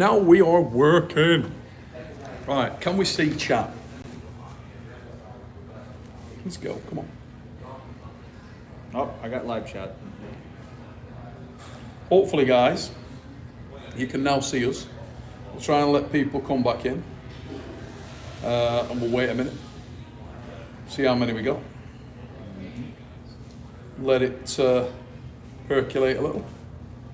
Now we are working. Right, can we see chat? Let's go, come on. Oh, I got live chat. Hopefully, guys, you can now see us. We'll try and let people come back in. And we'll wait a minute. See how many we got. Let it percolate a little.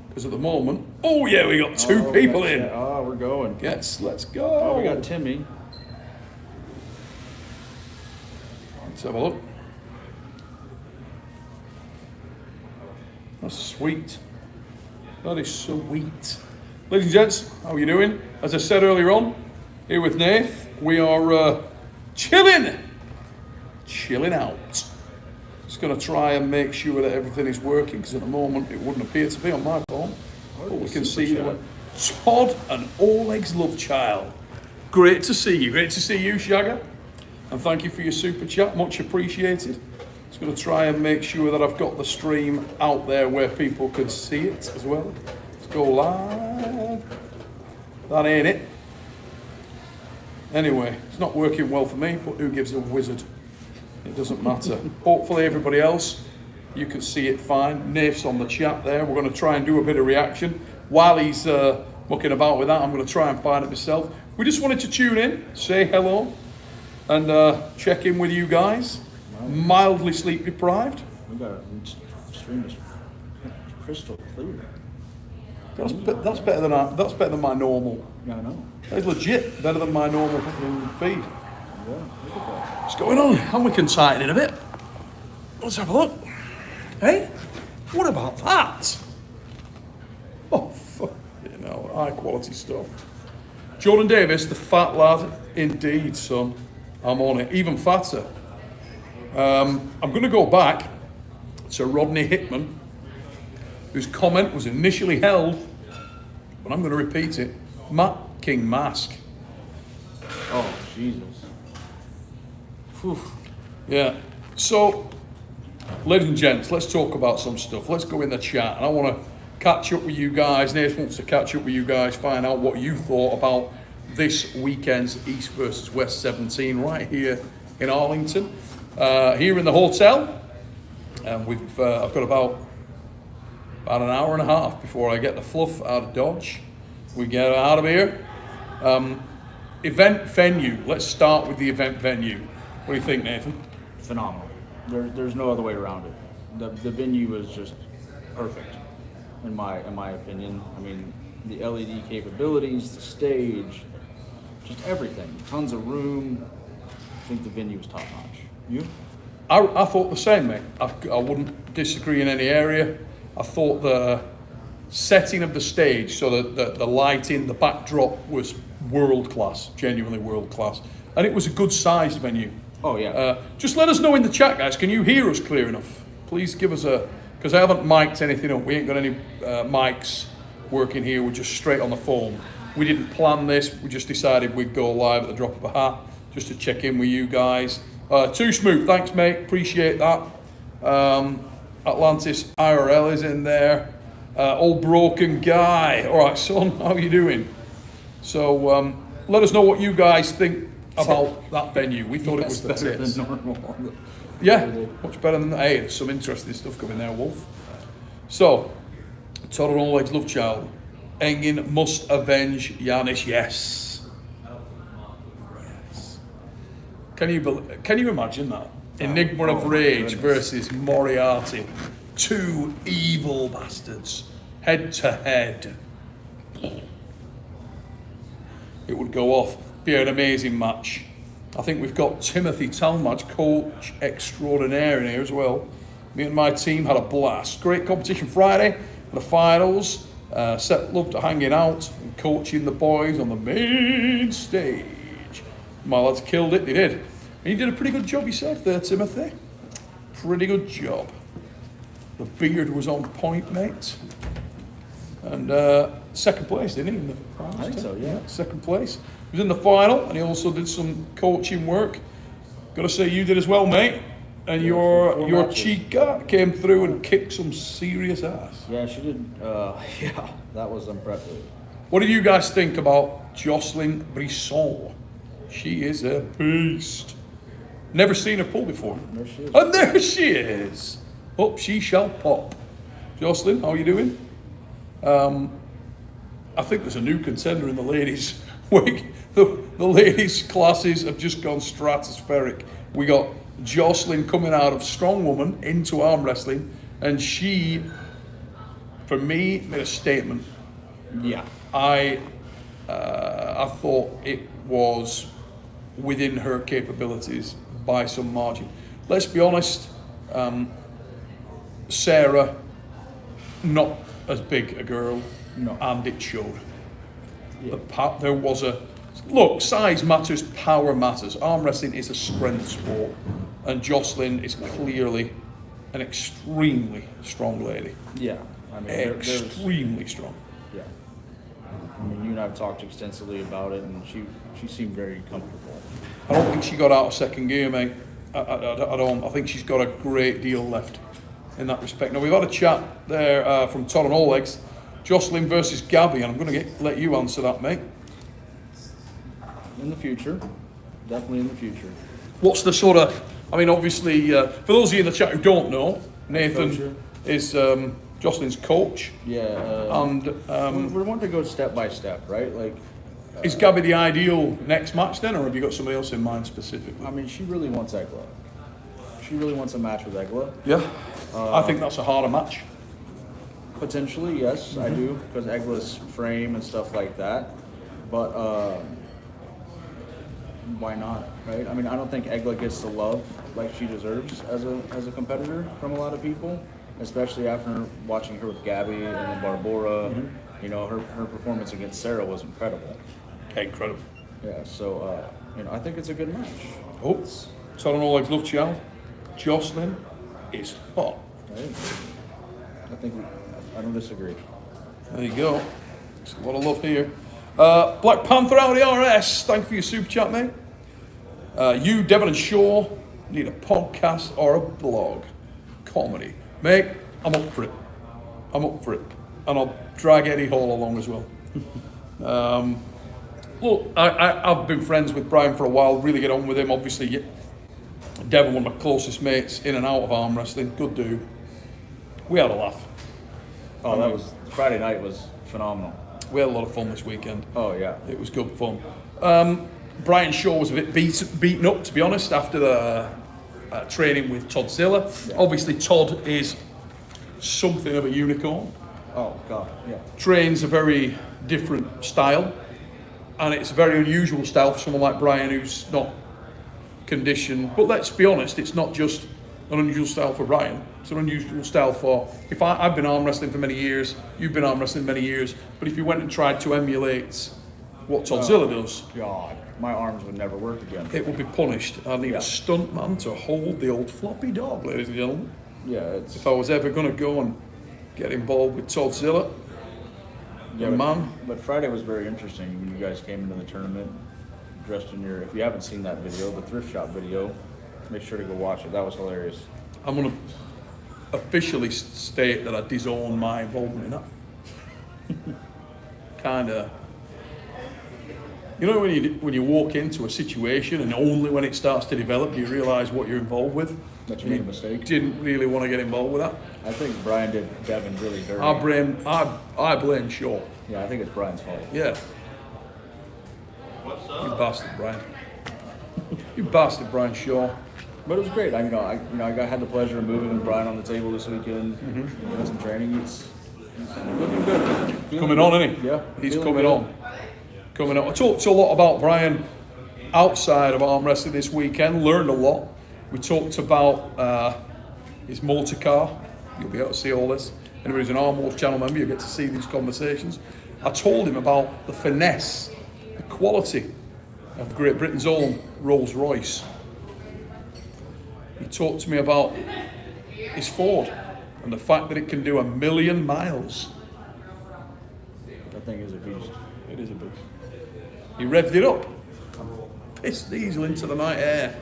Because at the moment, oh yeah, we got two people in. Oh, we're going. Yes, let's go. Oh, we got Timmy. Let's have a look. That's sweet. That is sweet. Ladies and gents, how are you doing? As I said earlier on, here with Nath, we are chilling out. Just going to try and make sure that everything is working, because at the moment it wouldn't appear to be on my phone. But we can see that Todd and Oleg's love child. Great to see you. Great to see you, Shagger. And thank you for your super chat. Much appreciated. Just going to try and make sure that I've got the stream out there where people can see it as well. Let's go live. That ain't it. Anyway, it's not working well for me, but who gives a wizard? It doesn't matter. Hopefully everybody else, you can see it fine. Nath's on the chat there. We're going to try and do a bit of reaction. While he's mucking about with that, I'm going to try and find it myself. We just wanted to tune in, say hello, and check in with you guys. Mildly sleep deprived. We got a stream is crystal clear. That's better than my normal. Yeah, I know. That's legit better than my normal feed. Yeah, look at that. What's going on? And we can tighten it a bit. Let's have a look. Hey, what about that? Oh, fuck, you know, high quality stuff. Jordan Davis, the fat lad, indeed, son. I'm on it, even fatter. I'm going to go back to Rodney Hickman, whose comment was initially held, but I'm going to repeat it. Matt King Mask. Oh, Jesus. Whew. Yeah. So, ladies and gents, let's talk about some stuff. Let's go in the chat, and I want to catch up with you guys. Nate wants to catch up with you guys, find out what you thought about this weekend's East versus West 17 right here in Arlington. Here in the hotel, and I've got about an hour and a half before I get the fluff out of Dodge. We get out of here. Event venue. Let's start with the event venue. What do you think, Nathan? Phenomenal. There's no other way around it. The venue was just perfect, in my opinion. I mean, the LED capabilities, the stage, just everything. Tons of room. I think the venue was top notch. You? I thought the same, mate. I wouldn't disagree in any area. I thought the setting of the stage, so that the lighting, the backdrop was world class, genuinely world class. And it was a good sized venue. Oh, yeah. Just let us know in the chat, guys. Can you hear us clear enough? Please give us because I haven't mic'd anything up. We ain't got any mics working here. We're just straight on the phone. We didn't plan this. We just decided we'd go live at the drop of a hat just to check in with you guys. Too smooth, thanks mate, appreciate that. Atlantis IRL is in there. Old broken guy. All right, son, how are you doing? So let us know what you guys think about that venue. We thought it was better tits. than normal. Yeah, much better than that. Hey, there's some interesting stuff coming there, Wolf. So, Todd and Oleg's love child. Engin must avenge Giannis. Yes. Can you imagine that? Enigma of Rage versus Moriarty. Two evil bastards. Head to head. It would go off. Be an amazing match. I think we've got Timothy Talmadge, coach extraordinaire, in here as well. Me and my team had a blast. Great competition Friday. The finals. Seth loved hanging out and coaching the boys on the main stage. My lads killed it, they did. And you did a pretty good job yourself there, Timothy. Pretty good job. The beard was on point, mate. And second place, didn't he? In the finals, I think so, yeah. Second place. He was in the final, and he also did some coaching work. Got to say, you did as well, mate. And Yeah, your chica came through and kicked some serious ass. Yeah, she did. Yeah, that was impressive. What do you guys think about Jocelyn Brisson? She is a beast. Never seen her pull before. There she is. And there she is. Up she shall pop. Jocelyn, how are you doing? I think there's a new contender in the ladies' week. The ladies' classes have just gone stratospheric. We got Jocelyn coming out of strong woman into arm wrestling, and she, for me, made a statement. Yeah. I thought it was within her capabilities by some margin. Let's be honest, Sarah, not as big a girl, No. and it showed. Yeah. There was a look. Size matters, power matters. Arm wrestling is a strength sport, and Jocelyn is clearly an extremely strong lady. Yeah. I mean, Extremely strong. Yeah. I mean, you and I have talked extensively about it, and she seemed very comfortable. I don't think she got out of second gear, mate. I don't. I think she's got a great deal left in that respect. Now, we've had a chat there from Todd and Oleg's. Jocelyn versus Gabby, and I'm going to let you answer that, mate. In the future. Definitely in the future. What's the sort of... I mean, obviously, for those of you in the chat who don't know, Nathan Coacher. is Jocelyn's coach. Yeah. And we want to go step by step, right? Like, is Gabby the ideal next match then, or have you got somebody else in mind specifically? I mean, she really wants Egla. She really wants a match with Egla. Yeah. I think that's a harder match. Potentially, yes, I do, because Egla's frame and stuff like that. But why not, right? I mean, I don't think Egla gets the love like she deserves as a competitor from a lot of people, especially after watching her with Gabby and then Barbora. You know, her performance against Sarah was incredible. Incredible. Yeah, so I think it's a good match. Oh, Todd and Oleg's love child. Jocelyn is hot. Right? I don't disagree. There you go. There's a lot of love here. Black Panther out of the RS. Thank you for your super chat, mate. You, Devon and Shaw, need a podcast or a blog. Comedy. Mate, I'm up for it. I'm up for it. And I'll drag Eddie Hall along as well. Look, I've been friends with Brian for a while, really get on with him. Obviously, Devon, one of my closest mates, in and out of arm wrestling. Good dude. We had a laugh. Oh, that was Friday night was phenomenal. We had a lot of fun this weekend. Oh yeah, It was good fun. Brian Shaw was a bit beaten up, to be honest, after the training with Todd Zilla. Yeah. Obviously, Todd is something of a unicorn. Oh god, yeah. Trains a very different style, and it's a very unusual style for someone like Brian who's not conditioned. But let's be honest, it's not just an unusual style for Brian. It's an unusual style for... I've been arm wrestling for many years, you've been arm wrestling many years, but if you went and tried to emulate what Todd Zilla does, God, my arms would never work again. it would be punished. I need Yeah. a stunt man to hold the old floppy dog, ladies and gentlemen. Yeah, it's... If I was ever going to go and get involved with Todd Zilla, Yeah, man. But Friday was very interesting when you guys came into the tournament dressed in your... If you haven't seen that video, the thrift shop video, make sure to go watch it. That was hilarious. I'm going to officially state that I disown my involvement in that. Kind of... You know when you walk into a situation and only when it starts to develop do you realise what you're involved with? That you made a mistake. Didn't really want to get involved with that. I think Brian did Devin really dirty. I blame Shaw. Yeah, I think it's Brian's fault. Yeah. You bastard, Brian. You bastard, Brian Shaw. But it was great. I had the pleasure of moving with Brian on the table this weekend. Doing some training. He's looking good. Coming on, isn't he? Yeah. He's feeling coming good. on. Coming on. I talked a lot about Brian outside of arm wrestling this weekend. Learned a lot. We talked about his motor car. You'll be able to see all this. Anybody who's an Arm Wars channel member, you'll get to see these conversations. I told him about the finesse, the quality of Great Britain's own Rolls Royce. He talked to me about his Ford and the fact that it can do 1,000,000 miles. That thing is a beast. It is a beast. He revved it up. Pissed diesel into the night air.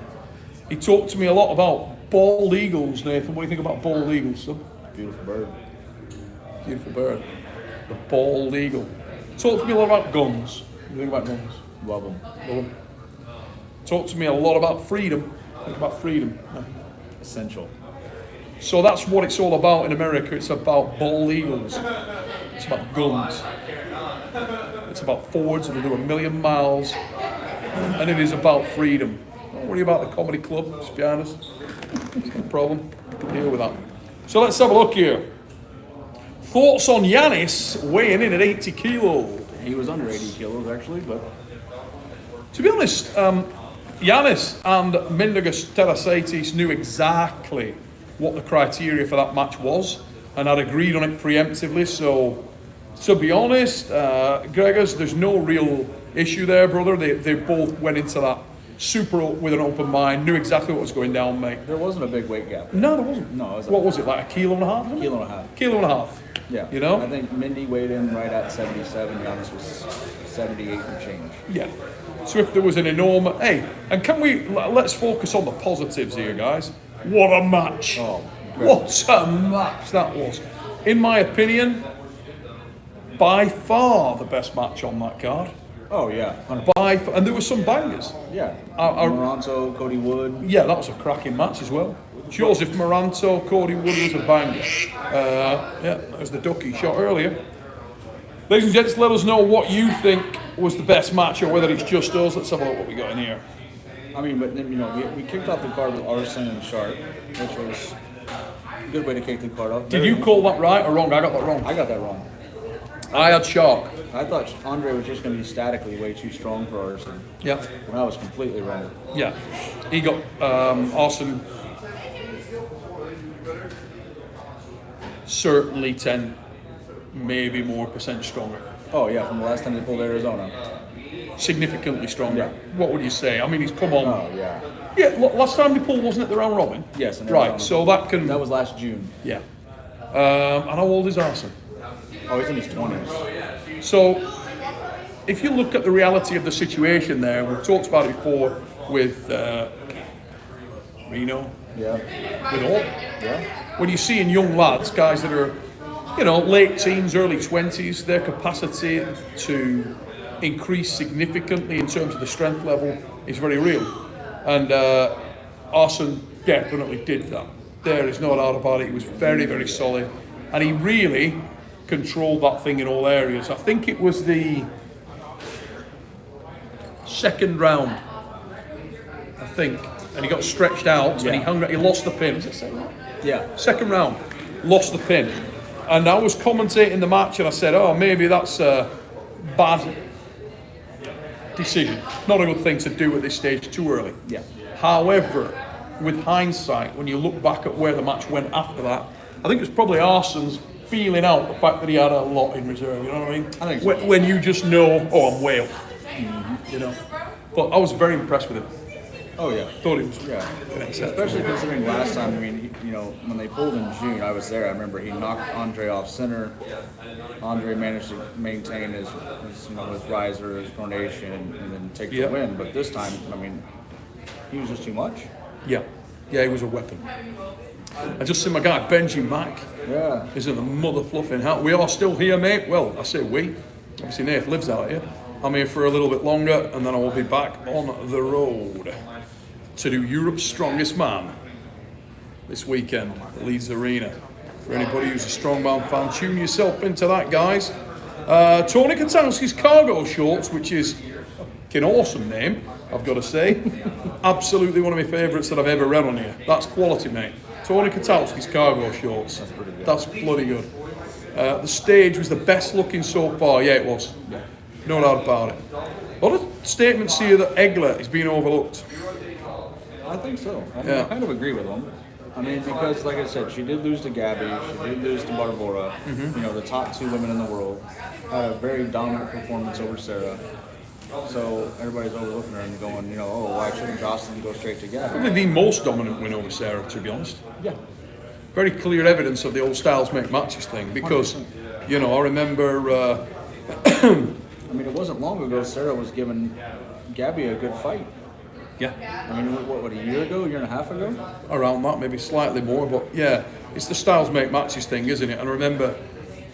He talked to me a lot about bald eagles, Nathan. What do you think about bald eagles, son? Beautiful bird. Beautiful bird. The bald eagle. Talk to me a lot about guns. What do you think about guns? Love them. Love 'em. Talk to me a lot about freedom. Think about freedom. Essential. So that's what it's all about in America. It's about bald eagles. It's about guns. It's about Fords that'll do 1,000,000 miles. And it is about freedom. Don't worry about the comedy club, just be honest. It's no problem. You can deal with that. So let's have a look here. Thoughts on Giannis weighing in at 80 kilos? He was under 80 kilos actually, but To be honest, Giannis and Minda knew exactly what the criteria for that match was and had agreed on it preemptively. So, to be honest, Gregors, there's no real issue there, brother. They both went into that super with an open mind, knew exactly what was going down, mate. there wasn't a big weight gap. No, there wasn't. No, it was What was it, like a kilo and a half? Kilo and a half. Kilo and a half. Yeah. You know? I think Mindy weighed in right at 77. Giannis was 78 and change. Yeah. So if there was an enormous... Hey, and let's focus on the positives here, guys. What a match. Oh, incredible. What a match that was. In my opinion, by far the best match on that card. Oh yeah. 100%. And there were some bangers. Yeah. I- Moronto, Cody Wood. Yeah, that was a cracking match as well. Joseph Moranto, Cody Wood was a banger. Yeah, that was the ducky shot earlier. Ladies and gents, let us know what you think was the best match or whether it's just us. Let's have a look what we got in here. I mean, but then, we kicked off the card with Arson and Shark, which was a good way to kick the card off. Did you call that right or wrong? I got that wrong. I got that wrong. I had Shark. I thought Andre was just going to be statically way too strong for Arson. Yeah. When I was completely wrong. Yeah. He got Arson certainly 10, maybe more % stronger. Oh yeah, from the last time they pulled Arizona. Significantly stronger. Yeah. What would you say? I mean, he's come on. Oh yeah. Yeah, last time they pulled, wasn't it the round robin? Yes. in Right, Arizona. so that can... That was last June. Yeah. And how old is Arson? Oh, he's in his 20s. So, if you look at the reality of the situation there, we've talked about it before with Reno, Yeah. with all. Yeah. When you're seeing young lads, guys that are, late teens, early 20s, their capacity to increase significantly in terms of the strength level is very real. And Arson definitely did that. There is no doubt about it. He was very, very solid. And he really controlled that thing in all areas. I think it was the second round, I think. And he got stretched out and he lost the pin. Was it second round? Yeah. Second round, lost the pin. And I was commentating the match and I said, oh, maybe that's a bad decision. Not a good thing to do at this stage too early. Yeah. However, with hindsight, when you look back at where the match went after that, I think it was probably Arson's feeling out the fact that he had a lot in reserve, you know what I mean? I think so. When you just know, oh, I'm way up, But I was very impressed with him. Oh yeah. Thought it was Especially considering last time, I mean, when they pulled in June, I was there. I remember he knocked Andre off center. Andre managed to maintain his riser, his pronation, and then take the win. But this time, I mean, he was just too much. Yeah, he was a weapon. I just see my guy Benji Mack. Yeah. Is in the mother fluffing hat. We are still here, mate. Well, I say we. Obviously, Nath lives out here. I'm here for a little bit longer, and then I will be back on the road to do Europe's Strongest Man this weekend at Leeds Arena. For anybody who's a strongman fan, tune yourself into that, guys. Tony Katowski's Cargo Shorts, which is a fucking awesome name, I've got to say. Absolutely one of my favourites that I've ever read on here. That's quality, mate. Tony Katowski's Cargo Shorts. That's pretty good. That's bloody good. The stage was the best looking so far. Yeah, it was. No doubt about it. A lot of statements here that Egler is being overlooked. I think so. I kind of agree with him. I mean, because like I said, she did lose to Gabby, she did lose to Barbora, the top 2 women in the world. Had a very dominant performance over Sarah. So everybody's overlooking her and going, why shouldn't Jocelyn go straight to Gabby? Probably the most dominant win over Sarah, to be honest. Yeah. Very clear evidence of the old styles make matches thing because, 100%. I remember. I mean, it wasn't long ago Sarah was giving Gabby a good fight. Yeah. I mean, what, a year ago, a year and a half ago? Around that, maybe slightly more, but yeah, it's the styles make matches thing, isn't it? And I remember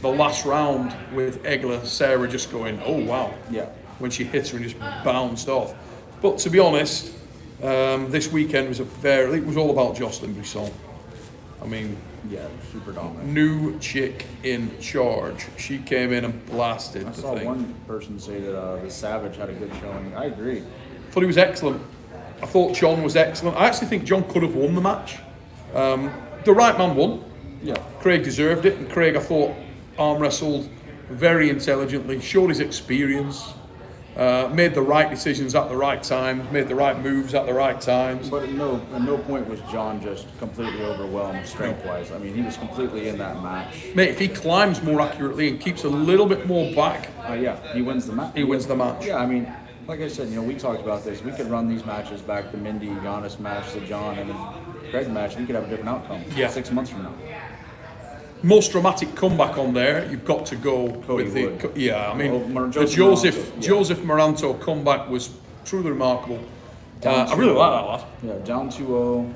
the last round with Egler, Sarah just going, oh wow, Yeah. when she hits her and just bounced off. But to be honest, this weekend was it was all about Jocelyn Brisson. I mean, Yeah, super dominant. new chick in charge. She came in and blasted I the saw thing. one person say that the Savage had a good showing. I agree. Thought he was excellent. I thought John was excellent. I actually think John could have won the match. The right man won. Yeah. Craig deserved it, and Craig, I thought, arm wrestled very intelligently, showed his experience, made the right decisions at the right time, made the right moves at the right times. But at no point was John just completely overwhelmed strength-wise. I mean, he was completely in that match. Mate, if he climbs more accurately and keeps a little bit more back, Yeah, he wins the match. he wins the match. Yeah, I mean, like I said, we talked about this. We could run these matches back, the Mindy, Giannis match, the John, and the Craig match. We could have a different outcome. Yeah. 6 months from now. Most dramatic comeback on there, you've got to go Cody with the Wood. yeah. I mean, Well, the Joseph Joseph Moranto, Moranto comeback was truly remarkable. Down I really 2-0. like that lad. Yeah, down 2-0,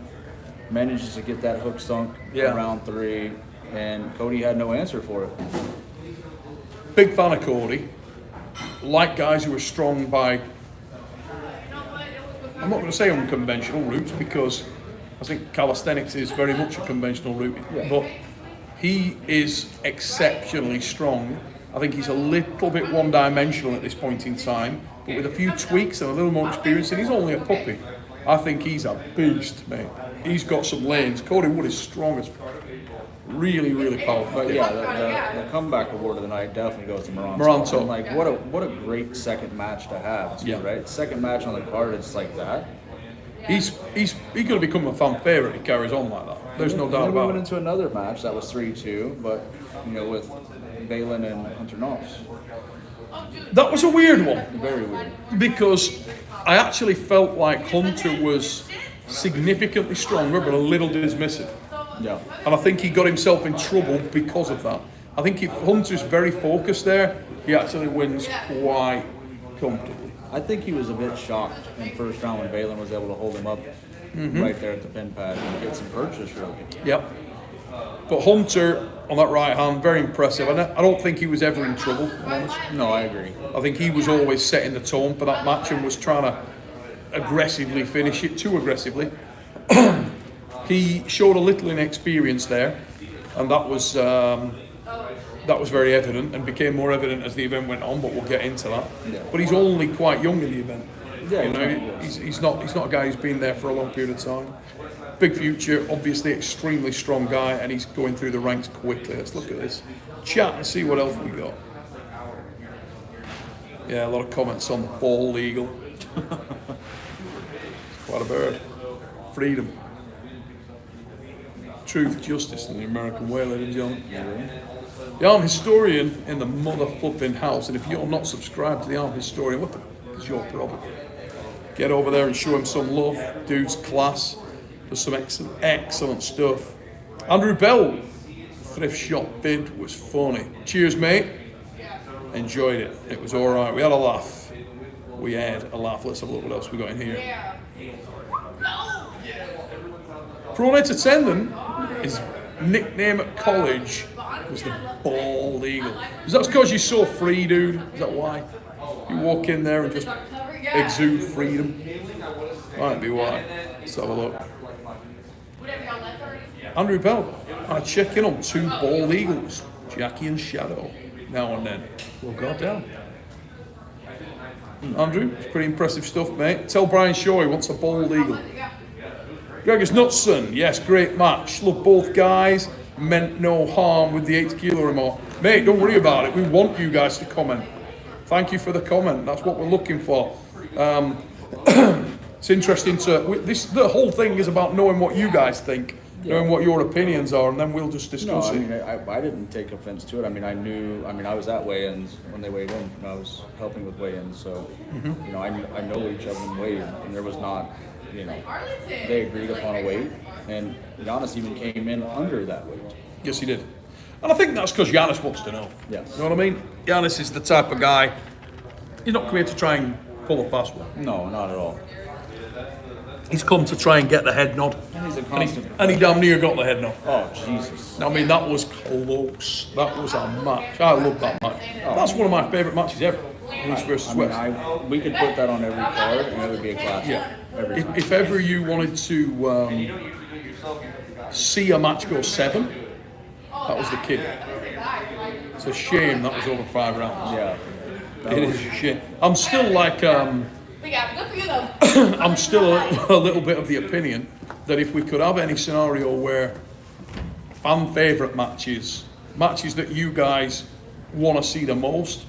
manages to get that hook sunk Yeah. in round 3, and Cody had no answer for it. Big fan of Cody. Like guys who are strong by, I'm not going to say unconventional routes because I think calisthenics is very much a conventional route, Yeah. but he is exceptionally strong. I think he's a little bit one-dimensional at this point in time, but with a few tweaks and a little more experience, and he's only a puppy. I think he's a beast, mate. He's got some lanes. Cody Wood is strong as really, really powerful. But yeah, the comeback award of the night definitely goes to Moranto. Moranto. And like, what a great second match to have, too, Yeah. right? Second match on the card, it's like that. He's going to become a fan favorite. He carries on like that. There's no And doubt then we about went it. into another match that was 3-2, but with Balin and Hunter Knox. That was a weird one Very weird. because I actually felt like Hunter was significantly stronger but a little dismissive. Yeah. And I think he got himself in trouble because of that. I think if Hunter's very focused there, he actually wins quite comfortably. I think he was a bit shocked in the first round when Balin was able to hold him up right there at the pin pad and get some purchase, really. Yep. But Hunter on that right hand, very impressive. And I don't think he was ever in trouble, if I'm honest. No, I agree. I think he was always setting the tone for that match and was trying to aggressively finish it, too aggressively. He showed a little inexperience there, and that was very evident and became more evident as the event went on. But we'll get into that. Yeah. But he's only quite young in the event. Yeah, He's not a guy who's been there for a long period of time. Big future, obviously extremely strong guy, and he's going through the ranks quickly. Let's look at this chat and see what else we got. Yeah, a lot of comments on the bald eagle. Quite a bird. Freedom. Truth, justice, and the American way, ladies and gentlemen. The Arm Historian in the mother flipping house, and if you're not subscribed to the Arm Historian, what the f*** is your problem? Get over there and show him some love. Dude's class. Does some excellent stuff. Andrew Bell, thrift shop bid was funny. Cheers, mate. Enjoyed it. It was all right. We had a laugh. Let's have a look what else we got in here. Pronator Tendon, his nickname at college was the Bald Eagle. Is that because you're so free, dude? Is that why? You walk in there and just exude freedom? Might be why. Let's have a look. Andrew Bell, I check in on 2 Bald Eagles, Jackie and Shadow, now and then. Well, goddamn. Andrew, it's pretty impressive stuff, mate. Tell Brian Shaw he wants a Bald Eagle. Gregor's Knutson, yes, great match. Love both guys. Meant no harm with the 8 kilo remote. Mate, don't worry about it. We want you guys to comment. Thank you for the comment. That's what we're looking for. It's interesting the whole thing is about knowing what you guys think, knowing what your opinions are, and then we'll just discuss it. I didn't take offense to it. I was at weigh-ins when they weighed in, and I was helping with weigh-ins, so, I know each of them weighed, and there was not, they agreed upon a weight, and Giannis even came in under that weight. Yes, he did. And I think that's because Giannis wants to know. Yes. You know what I mean? Giannis is the type of guy, he's not come here to try and pull a fast one. No, not at all. He's come to try and get the head nod. And he's a constant. And he damn near got the head nod. Oh, Jesus. I mean, that was close. That was a match. I love that match. That's one of my favourite matches ever. East versus West. We could put that on every card, and it would be a classic. Yeah. Every time. If ever you wanted to see a match go 7, that was the kid. It's a shame that was over 5 rounds. Yeah. It is a shame. I'm still like, We got good for you though. I'm still a little bit of the opinion that if we could have any scenario where fan favourite matches that you guys want to see the most,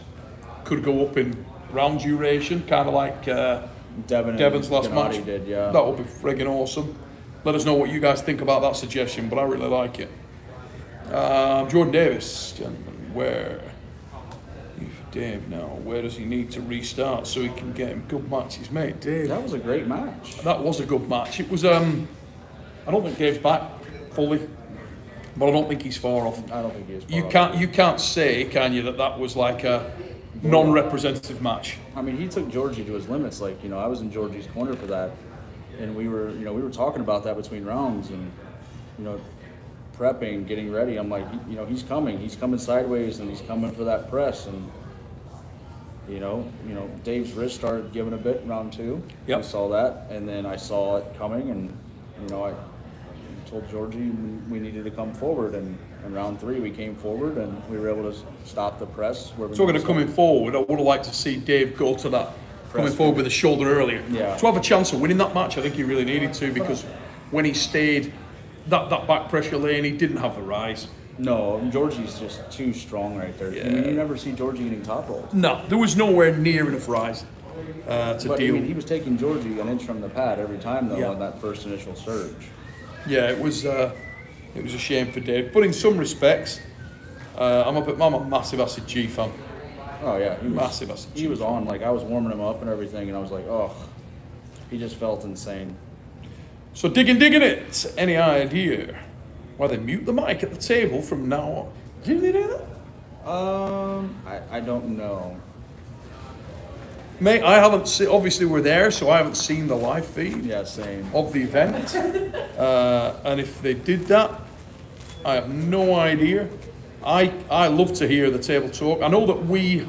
could go up in round duration, kind of like Devin's last match. Did, yeah. That would be friggin' awesome. Let us know what you guys think about that suggestion, but I really like it. Jordan Davis, gentlemen, where? Dave now, where does he need to restart so he can get him good matches? Mate, Dave. That was a great match. That was a good match. It was, I don't think Dave's back fully, but I don't think he's far off. I don't think he is far off. You can't say, can you, that was like a non-representative match. I mean, he took Georgie to his limits. Like, I was in Georgie's corner for that, and we were talking about that between rounds, and prepping, getting ready. I'm like, he's coming sideways, and he's coming for that press, and Dave's wrist started giving a bit in round 2. Yep. I saw that, and then I saw it coming, and I told Georgie we needed to come forward, and in round 3 we came forward, and we were able to stop the press. So we're going to coming forward. I would have liked to see Dave go to that coming forward with the shoulder earlier. Yeah. To have a chance of winning that match, I think he really needed to, because when he stayed that back pressure lane, he didn't have the rise. No, Georgie's just too strong right there. Yeah. I mean, you never see Georgie getting top rolled. No, there was nowhere near enough rise to deal. He was taking Georgie an inch from the pad every time, though, Yeah. on that first initial surge. Yeah, it was a shame for Dave. But in some respects, I'm a massive Acid G fan. Oh yeah, Massive Acid G. He was on, like, I was warming him up and everything, and I was like, oh, he just felt insane. So digging it. Any idea why they mute the mic at the table from now on? Did they do that? I don't know. Mate, I haven't seen, obviously we're there, so I haven't seen the live feed Yeah, same. of the event. And if they did that, I have no idea. I love to hear the table talk. I know that we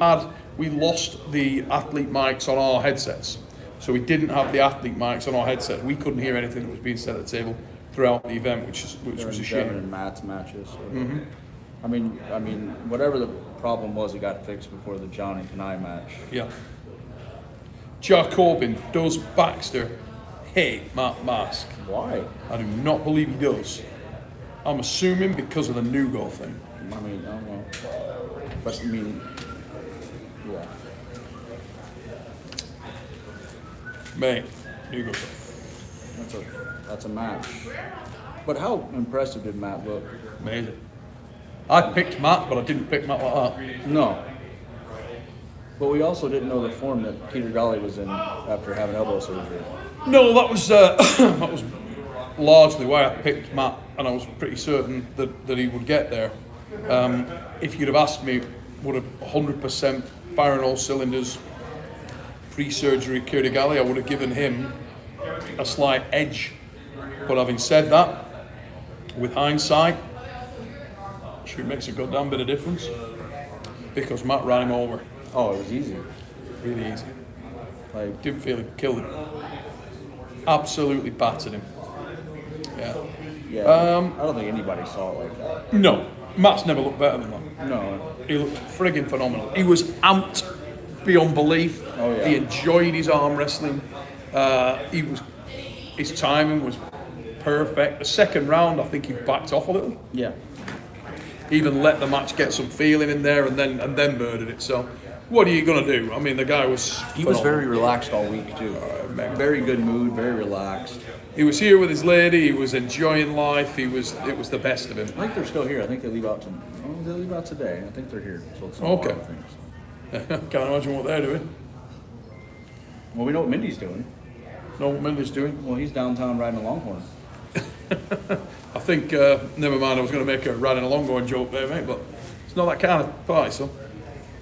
lost the athlete mics on our headsets. So we didn't have the athlete mics on our headsets. We couldn't hear anything that was being said at the table throughout the event, which was a shame. Devin and Matt's matches. I mean, whatever the problem was, it got fixed before the John and Kanai match. Yeah. Corbin, does Baxter hate Matt Mask? Why? I do not believe he does. I'm assuming because of the Nugo thing. I mean, I don't know. But, yeah. Mate, Nugo's That's a match. But how impressive did Matt look? amazing. I picked Matt, but I didn't pick Matt like that. No. But we also didn't know the form that Peter Golly was in after having elbow surgery. No, that was that was largely why I picked Matt, and I was pretty certain that he would get there. If you'd have asked me, would have 100% firing all cylinders pre-surgery Cody Golly, I would have given him a slight edge. But having said that, with hindsight, sure it makes a goddamn bit of difference because Matt ran him over. Oh, it was easy. Really easy. Like, Didn't feel he killed him. Absolutely battered him. Yeah. yeah. I don't think anybody saw it like that. No, Matt's never looked better than that. No. He looked friggin' phenomenal. He was amped beyond belief. Oh, yeah. He enjoyed his arm wrestling. His timing was perfect. The second round, I think he backed off a little. Yeah. Even let the match get some feeling in there, and then murdered it. So, what are you gonna do? I mean, the guy was. He was phenomenal. very relaxed all week too. Very good mood, very relaxed. He was here with his lady. He was enjoying life. It was the best of him. I think they're still here. I think they leave out they leave out today. I think they're here. So it's Okay. Things. Can't imagine what they're doing. Well, we know what Mindy's doing. Know what Minda's doing? Well, he's downtown riding a Longhorn. I think, never mind, I was going to make a riding a Longhorn joke there, mate, but it's not that kind of party, so.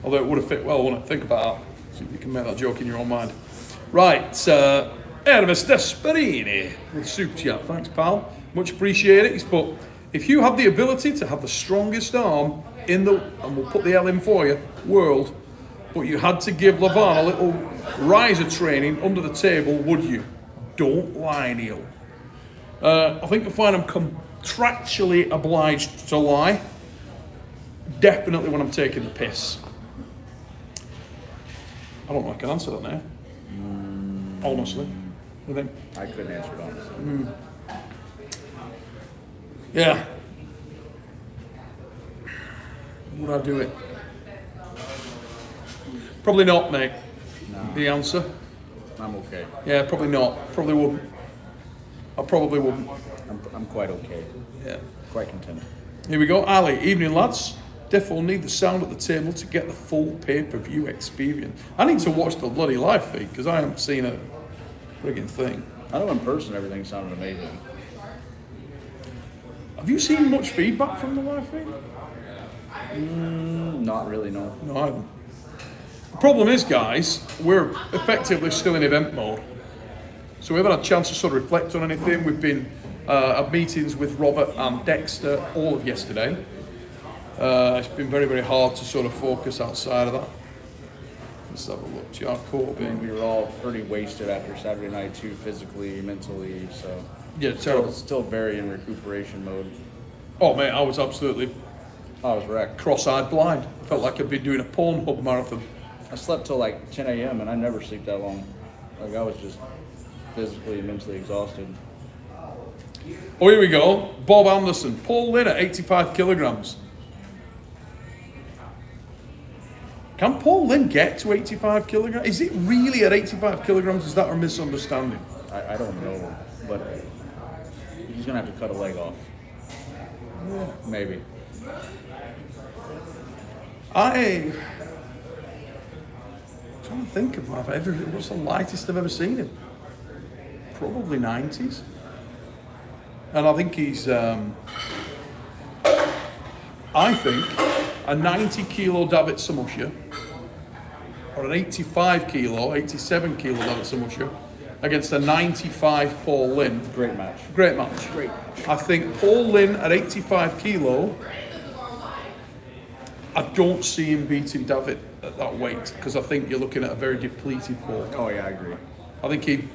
Although it would have fit well, wouldn't it? Think about that. See if you can make that joke in your own mind. Right, Hermes Desperini with super chat. Thanks, pal. Much appreciate it. He's put, if you have the ability to have the strongest arm in the, and we'll put the L in for you, world, but you had to give Lavan a little riser training under the table, would you? Don't lie, Neil. I think you'll find I'm contractually obliged to lie. Definitely when I'm taking the piss. I don't know if I can answer that now. Honestly. I think. I couldn't answer it honestly. Yeah. Would I do it? Probably not, mate. No. The answer. I'm okay. Yeah, probably not. Probably wouldn't. I probably wouldn't. I'm quite okay. Yeah. Quite content. Here we go. Ali, evening lads. Definitely need the sound at the table to get the full pay-per-view experience. I need to watch the bloody live feed because I haven't seen a friggin' thing. I know in person everything sounded amazing. Have you seen much feedback from the live feed? Not really, no. No, I haven't. The problem is, guys, we're effectively still in event mode. So we haven't had a chance to sort of reflect on anything. We've been at meetings with Robert and Dexter all of yesterday. It's been very, very hard to sort of focus outside of that. Let's have a look. Jar Corbin. We were all pretty wasted after Saturday night too, physically, mentally, so Yeah, terrible. still very in recuperation mode. Oh, mate, I was absolutely I was wrecked. cross-eyed blind. I felt like I'd been doing a Pornhub marathon. I slept till like 10 a.m. and I never sleep that long. Like I was just physically and mentally exhausted. Oh, here we go. Bob Anderson. Paul Lynn at 85 kilograms. Can Paul Lynn get to 85 kilograms? Is it really at 85 kilograms? Is that a misunderstanding? I don't know, but he's gonna have to cut a leg off. Yeah. Maybe. I'm trying to think of what's the lightest I've ever seen him. Probably 90s. And I think he's, I think, a 90 kilo David Samusha or an 85 kilo, 87 kilo David Samusha against a 95 Paul Lynn. Great match. Great match. Great match. I think Paul Lynn at 85 kilo, I don't see him beating David at that weight because I think you're looking at a very depleted Paul. Oh yeah, I agree. I think he,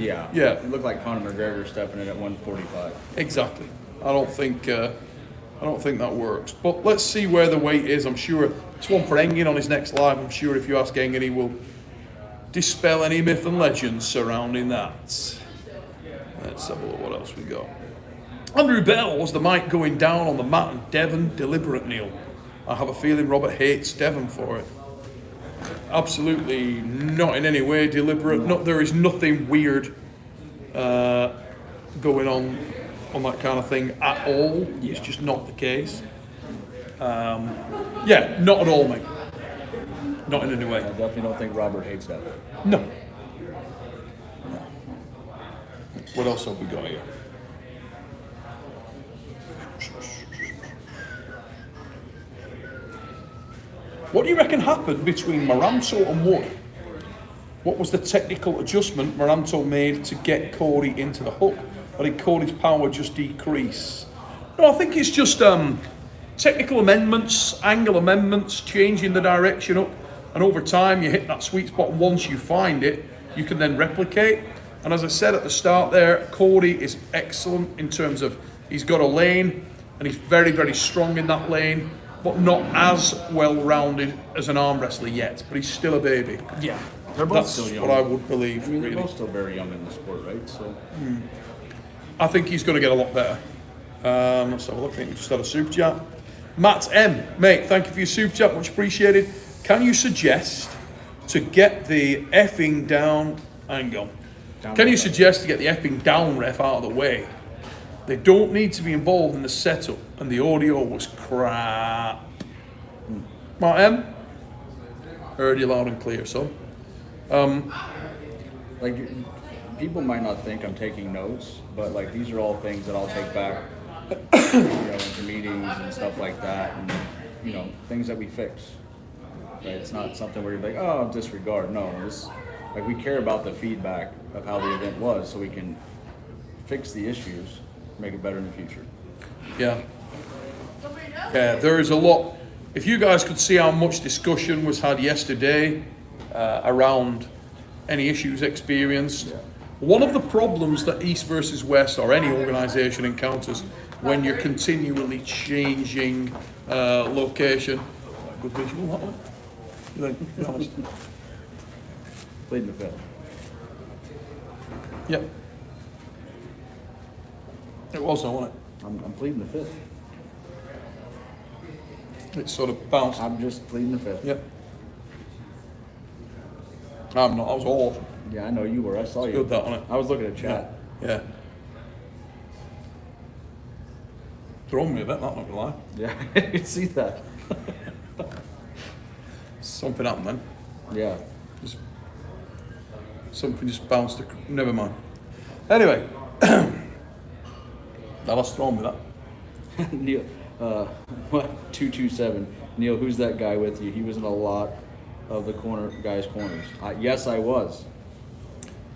Yeah. Yeah. It looked like Conor McGregor stepping in at 145. exactly. I don't think that works. But let's see where the weight is. I'm sure it's one for Engin on his next live. I'm sure if you ask Engin, he will dispel any myth and legends surrounding that. Let's have a look what else we got. Andrew Bell, was the mic going down on the mat and Devon deliberate, Neil? I have a feeling Robert hates Devon for it. Absolutely not in any way deliberate. There is nothing weird going on that kind of thing at all. It's just not the case. Yeah, not at all, mate. Not in any way. I definitely don't think Robert hates that. No. What else have we got here? What do you reckon happened between Maranto and Wood? What was the technical adjustment Maranto made to get Cody into the hook? Or did Cody's power just decrease? No, I think it's just technical amendments, angle amendments, changing the direction up. And over time, you hit that sweet spot. And once you find it, you can then replicate. And as I said at the start there, Cody is excellent in terms of he's got a lane and he's very, very strong in that lane, but not as well-rounded as an arm wrestler yet. But he's still a baby. Yeah. They're both That's still young. what I would believe. I mean, they're really. both still very young in the sport, right? So. I think he's going to get a lot better. Let's have a look. I think we just had a super chat. Matt M, mate, thank you for your super chat, much appreciated. Can you suggest to get the effing down? Hang on. Can you suggest to get the effing down ref out of the way? They don't need to be involved in the setup, and the audio was crap. Matt M, heard you loud and clear, son. Like, people might not think I'm taking notes, but like these are all things that I'll take back, into meetings and stuff like that, and things that we fix. Right? It's not something where you're like, oh, disregard. No, Like, we care about the feedback of how the event was, so we can fix the issues, make it better in the future. Yeah. Yeah, there is a lot. If you guys could see how much discussion was had yesterday around any issues experienced. Yeah. One of the problems that East versus West or any organisation encounters when you're continually changing location. Good visual, that one. You think? Be honest. Played in the fifth. Yep. It was, though, wasn't I'm pleading the fifth. it? It sort of bounced. I'm just pleading the fifth. Yep. I'm not. I was awesome. Yeah, I know you were. I saw you. Good, that, wasn't it? I was looking at chat. Yeah. Thrown me a bit, that, not gonna lie. Yeah, I can see that. Something happened then. Yeah. Just, something just bounced. Never mind. Anyway, that was thrown me that. Neil, what? 227. Neil, who's that guy with you? He was in a lot of the guys' corners. Yes, I was.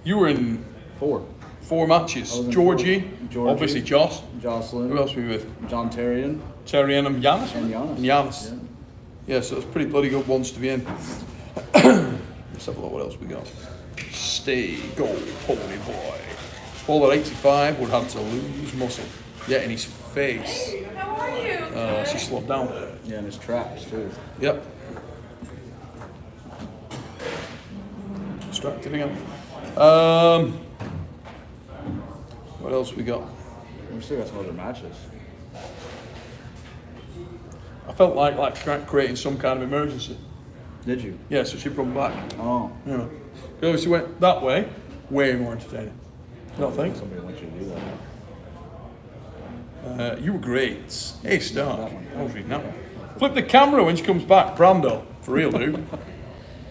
You were in 4. 4 matches. I was in Georgie, 4. Georgie. obviously Joss. Jocelyn. Who else were you with? John Terrian. Terry and Giannis. And Giannis. Giannis. Yeah, so it's pretty bloody good ones to be in. Let's have a look what else we got. Stay gold, pony boy. Ball at 85 would have to lose muscle. Yeah, in his face. Hey, how are you? She slowed down. Yeah, and his traps, too. Yep. Distracted again. What else we got? We still got some other matches. I felt like creating some kind of emergency. Did you? Yeah, so she brought me back. Oh. You know, because she went that way, way more entertaining. You don't think? Somebody wants you to do that. You were great. Hey, Stark. That one. I was reading that one. Flip the camera when she comes back. Brando. For real, dude.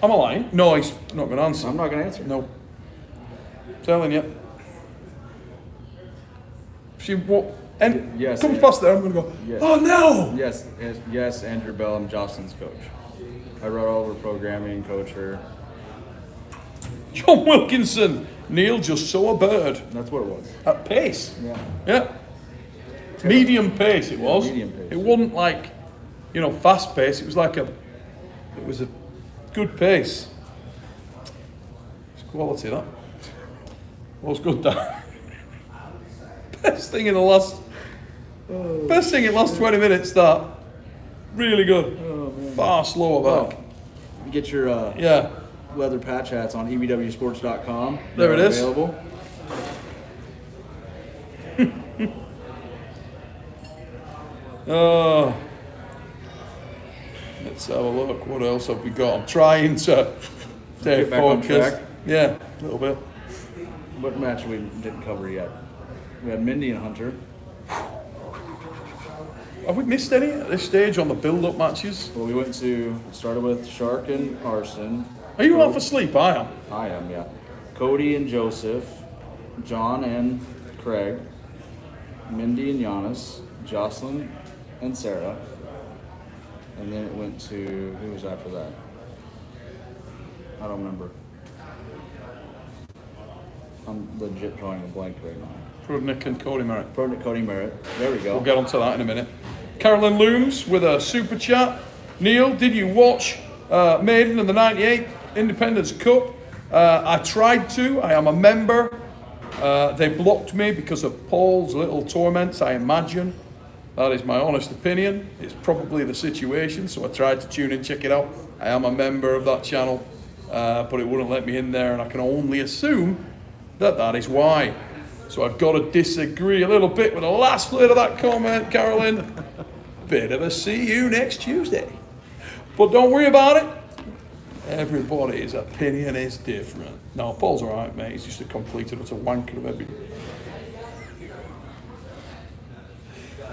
Am I lying? No, he's not going to answer. I'm not going to answer. No. Telling you. She what? And Yes, comes yeah. past there. I'm going to go. Yes. Oh no! Yes, Andrew Bell. I'm Jocelyn's coach. I wrote all of her programming, coach her. John Wilkinson. Neil just saw a bird That's what it was. at pace. Yeah. Yeah. Medium pace it was. Medium pace. It wasn't like, fast pace. It was a good pace. It's quality, that. Was good, that. Best thing in the last 20 minutes, that. Really good. Oh, man. Far slower back. You get your Yeah. leather patch hats on ebwsports.com. There it They're is. Available. Oh. Let's have a look. What else have we got? I'm trying to stay Get back on focused. track. Yeah, a little bit. What match we didn't cover yet? We had Mindy and Hunter. Have we missed any at this stage on the build-up matches? Well, we started with Shark and Arson. Are you half asleep? I am. I am, yeah. Cody and Joseph. John and Craig. Mindy and Giannis. Jocelyn and Sarah. And then it went to, who was after that? I don't remember. I'm legit drawing a blank right now. Prudnik and Cody Merritt. Prudnik, Cody Merritt. There we go. We'll get onto that in a minute. Carolyn Looms with a super chat. Neil, did you watch Maiden and the 98 Independence Cup? I tried to. I am a member. They blocked me because of Paul's little torments, I imagine. That is my honest opinion. It's probably the situation, so I tried to tune in, check it out. I am a member of that channel, but it wouldn't let me in there, and I can only assume that is why. So I've got to disagree a little bit with the last bit of that comment, Carolyn. Bit of a see you next Tuesday. But don't worry about it. Everybody's opinion is different. No, Paul's alright, mate. He's just a completed utter wanker of everything.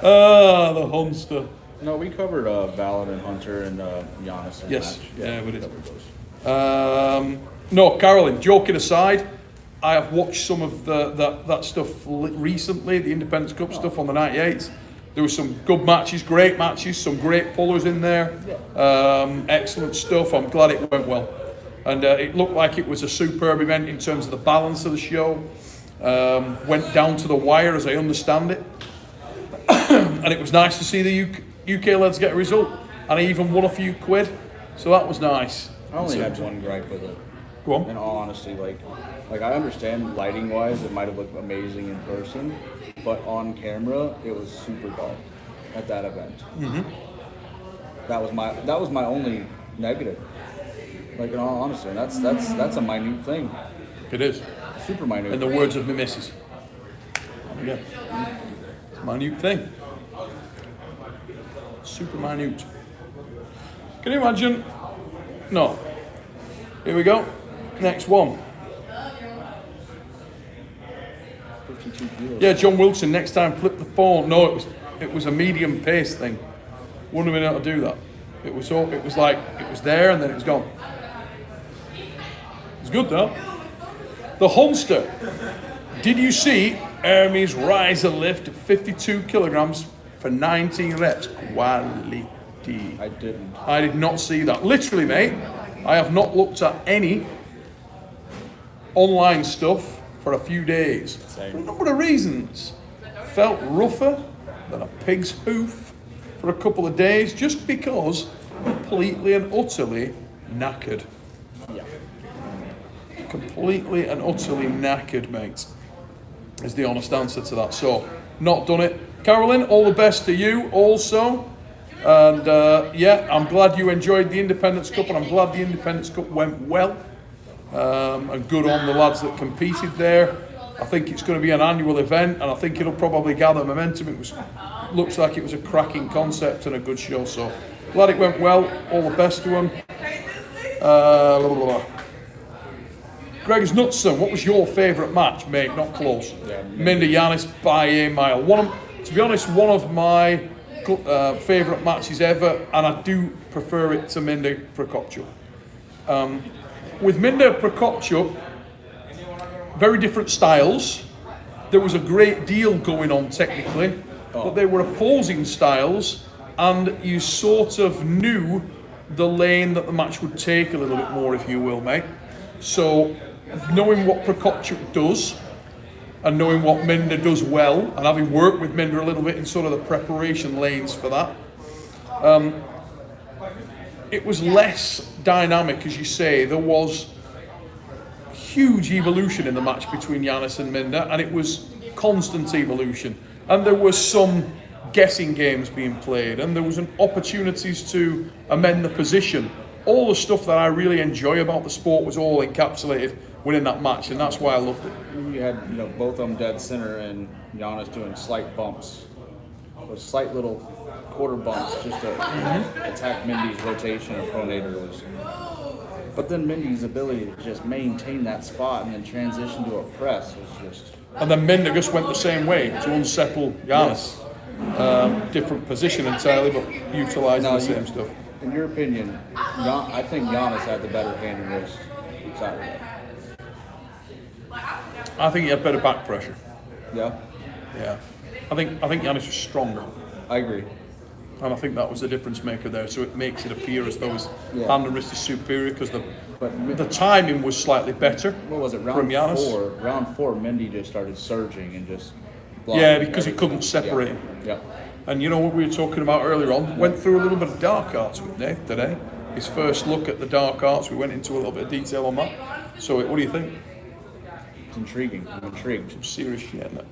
Ah, the Hunster. No, we covered Valid and Hunter and Giannis. Yes, match. yeah, we did. covered those. No, Carolyn, joking aside, I have watched some of that stuff recently, the Independence Cup stuff on the 98s. There were some good matches, great matches, some great pullers in there. Excellent stuff. I'm glad it went well. And it looked like it was a superb event in terms of the balance of the show. Went down to the wire, as I understand it. And it was nice to see the UK lads get a result. And I even won a few quid. So that was nice. I only had one gripe with it. Go on. In all honesty, like I understand lighting-wise, it might have looked amazing in person, but on camera, it was super dark at that event. Mm-hmm. That was my only negative. Like in all honesty, and that's a minute thing. It is. Super minute. In the words of my missus. Again. It's a minute thing. Super minute. Can you imagine? No. Here we go. Next one. 52 kilos. Yeah, John Wilson, next time flip the phone. No, it was a medium pace thing. Wouldn't have been able to do that. It was like it was there and then it was gone. It's good though. The Hunster. Did you see Hermes riser lift 52 kilograms for 19 reps? Quality. I didn't. I did not see that. Literally, mate, I have not looked at any online stuff for a few days. Same. For a number of reasons. Felt rougher than a pig's hoof for a couple of days just because completely and utterly knackered. Yeah. Completely and utterly knackered, mate, is the honest answer to that. So, not done it. Carolyn, all the best to you also. And yeah, I'm glad you enjoyed the Independence Cup, and I'm glad the Independence Cup went well. And good on the lads that competed there. I think it's going to be an annual event, and I think it'll probably gather momentum. Looks like it was a cracking concept and a good show. So glad it went well. All the best to them. Greg's Knutson, what was your favourite match, mate? Not close. Yeah, Minda Giannis by a mile. To be honest, one of my favourite matches ever, and I do prefer it to Minda Prokopchuk. With Minda Prokopchuk, very different styles. There was a great deal going on technically, but they were opposing styles, and you sort of knew the lane that the match would take a little bit more, if you will, mate. So, knowing what Prokopchuk does, and knowing what Minda does well, and having worked with Minda a little bit in sort of the preparation lanes for that, it was less dynamic, as you say. There was huge evolution in the match between Giannis and Minda, and it was constant evolution. And there was some guessing games being played, and there was opportunities to amend the position. All the stuff that I really enjoy about the sport was all encapsulated within that match, and that's why I loved it. You had both of them dead center, and Giannis doing slight bumps, or slight little quarter bumps, just to attack Mindy's rotation or pronator was. But then Mindy's ability to just maintain that spot and then transition to a press was just. And then Minda just went the same way to unsettle Giannis. Different position entirely, but utilising the same stuff. In your opinion, I think Giannis had the better hand and wrist Saturday. I think he had better back pressure. Yeah, Yeah. I think Giannis was stronger. I agree. And I think that was the difference maker there. So it makes it appear as though his Yeah. hand and wrist is superior because the But timing was slightly better. what was it? from Round Giannis. 4. Round 4, Mindy just started surging and just. Yeah, because he everything. couldn't separate him. Yeah. And you know what we were talking about earlier on? Went through a little bit of dark arts with Nate today. His first look at the dark arts. We went into a little bit of detail on that. So what do you think? It's intriguing. I'm intrigued. Some serious shit, isn't it?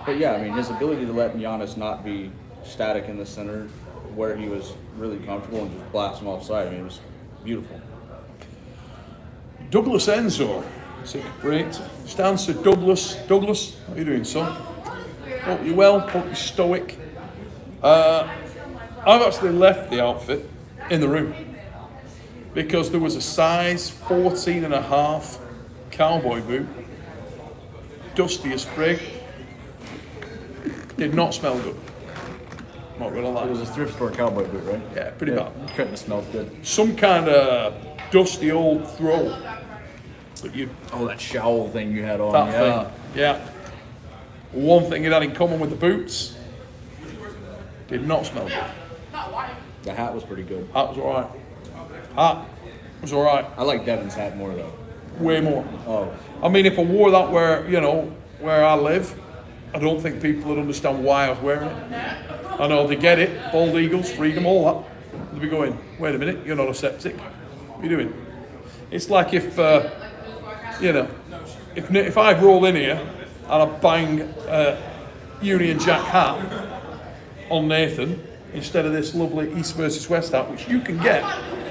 But yeah, I mean, his ability to let Giannis not be static in the center where he was really comfortable and just blast him offside, I mean, it was beautiful. Douglas Enzo. Take a break. Stands to Douglas. Douglas, how are you doing, son? Hope you're well. Hope you're stoic. I've actually left the outfit in the room because there was a size 14 and a half cowboy boot, dusty as frig, did not smell good. Not gonna lie. It was a thrift store cowboy boot, right? Yeah, pretty bad. Couldn't have smelled good. Some kind of dusty old throw. But you, Oh, that showl thing you had on. that Yeah. thing, yeah. One thing it had in common with the boots, did not smell good. The hat was pretty good. That was alright. Hat, was all right. I like Devin's hat more though. Way more. Oh, I mean, if I wore that where I live, I don't think people would understand why I was wearing it. I know they get it. Bald eagles, freedom, all that. They'll be going, wait a minute, you're not a septic. What are you doing? It's like if I roll in here and I bang a Union Jack hat on Nathan instead of this lovely East versus West hat, which you can get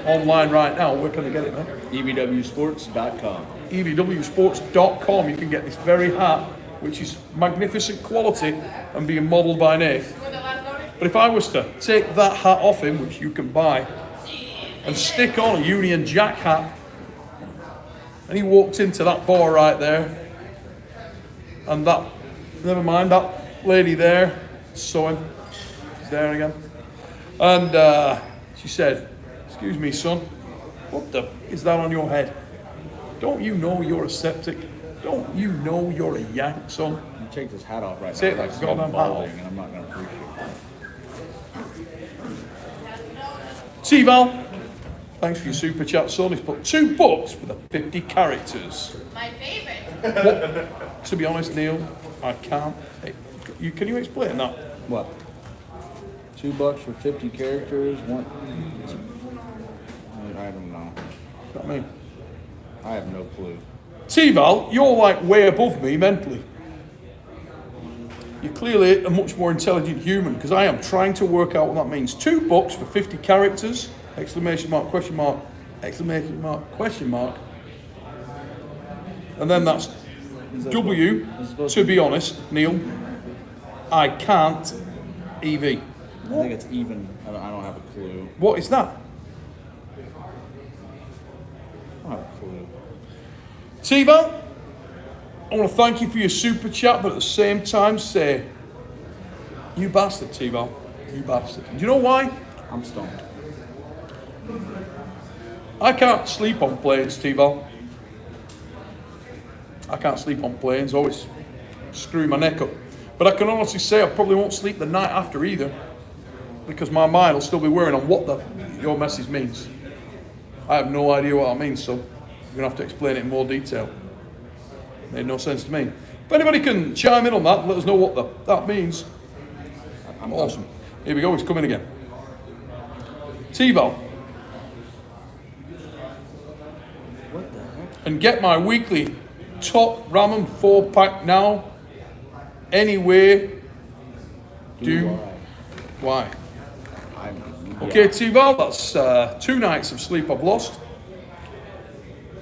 online right now. Where can I get it, man? EVWsports.com. EVWsports.com. You can get this very hat, which is magnificent quality and being modelled by Nath. But if I was to take that hat off him, which you can buy, and stick on a Union Jack hat, and he walked into that bar right there, and never mind, that lady there saw him, she's there again, and she said, excuse me, son, what the is that on your head? Don't you know you're a septic? Don't you know you're a yank, son? You take this hat off right Take now. that goddamn hat off. And I'm not going to appreciate it. T-Val, thanks for your super chat, son. He's put 2 books with the 50 characters. My favorite. To be honest, Neil, I can't. Hey, can you explain that? What? $2 for 50 characters. One. I don't know. You know what I mean? I have no clue. T-Val, you're like way above me mentally. You're clearly a much more intelligent human because I am trying to work out what that means. 2 books for 50 characters, exclamation mark, question mark, exclamation mark, question mark. And then that's W, to be honest, Neil, I can't EV. I think it's even. I don't have a clue. What is that? I don't have a clue. T-Val, I want to thank you for your super chat, but at the same time say, you bastard, T-Val, you bastard. Do you know why? I'm stoned. I can't sleep on planes, T-Val. I can't sleep on planes, always screw my neck up. But I can honestly say I probably won't sleep the night after either, because my mind will still be worrying on what your message means. I have no idea what that means, so you're going to have to explain it in more detail. Made no sense to me. If anybody can chime in on that and let us know what that means, I'm awesome. Here we go, it's coming again. T-Val. What the heck? And get my weekly top ramen 4-pack now. Anyway, do why? Okay, T-Val, that's 2 nights of sleep I've lost.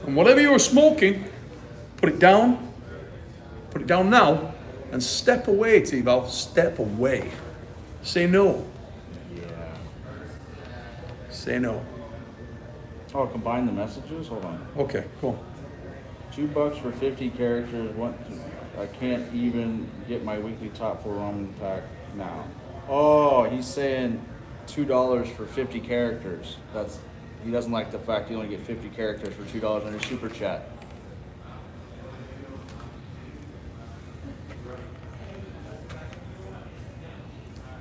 And whatever you're smoking, put it down now, and step away, T-Val, step away. Say no. Yeah. Say no. Oh, combine the messages? Hold on. Okay, cool. $2 for 50 characters. I can't even get my weekly top 4 ramen pack now. Oh, he's saying $2 for 50 characters. He doesn't like the fact you only get 50 characters for $2 on your super chat.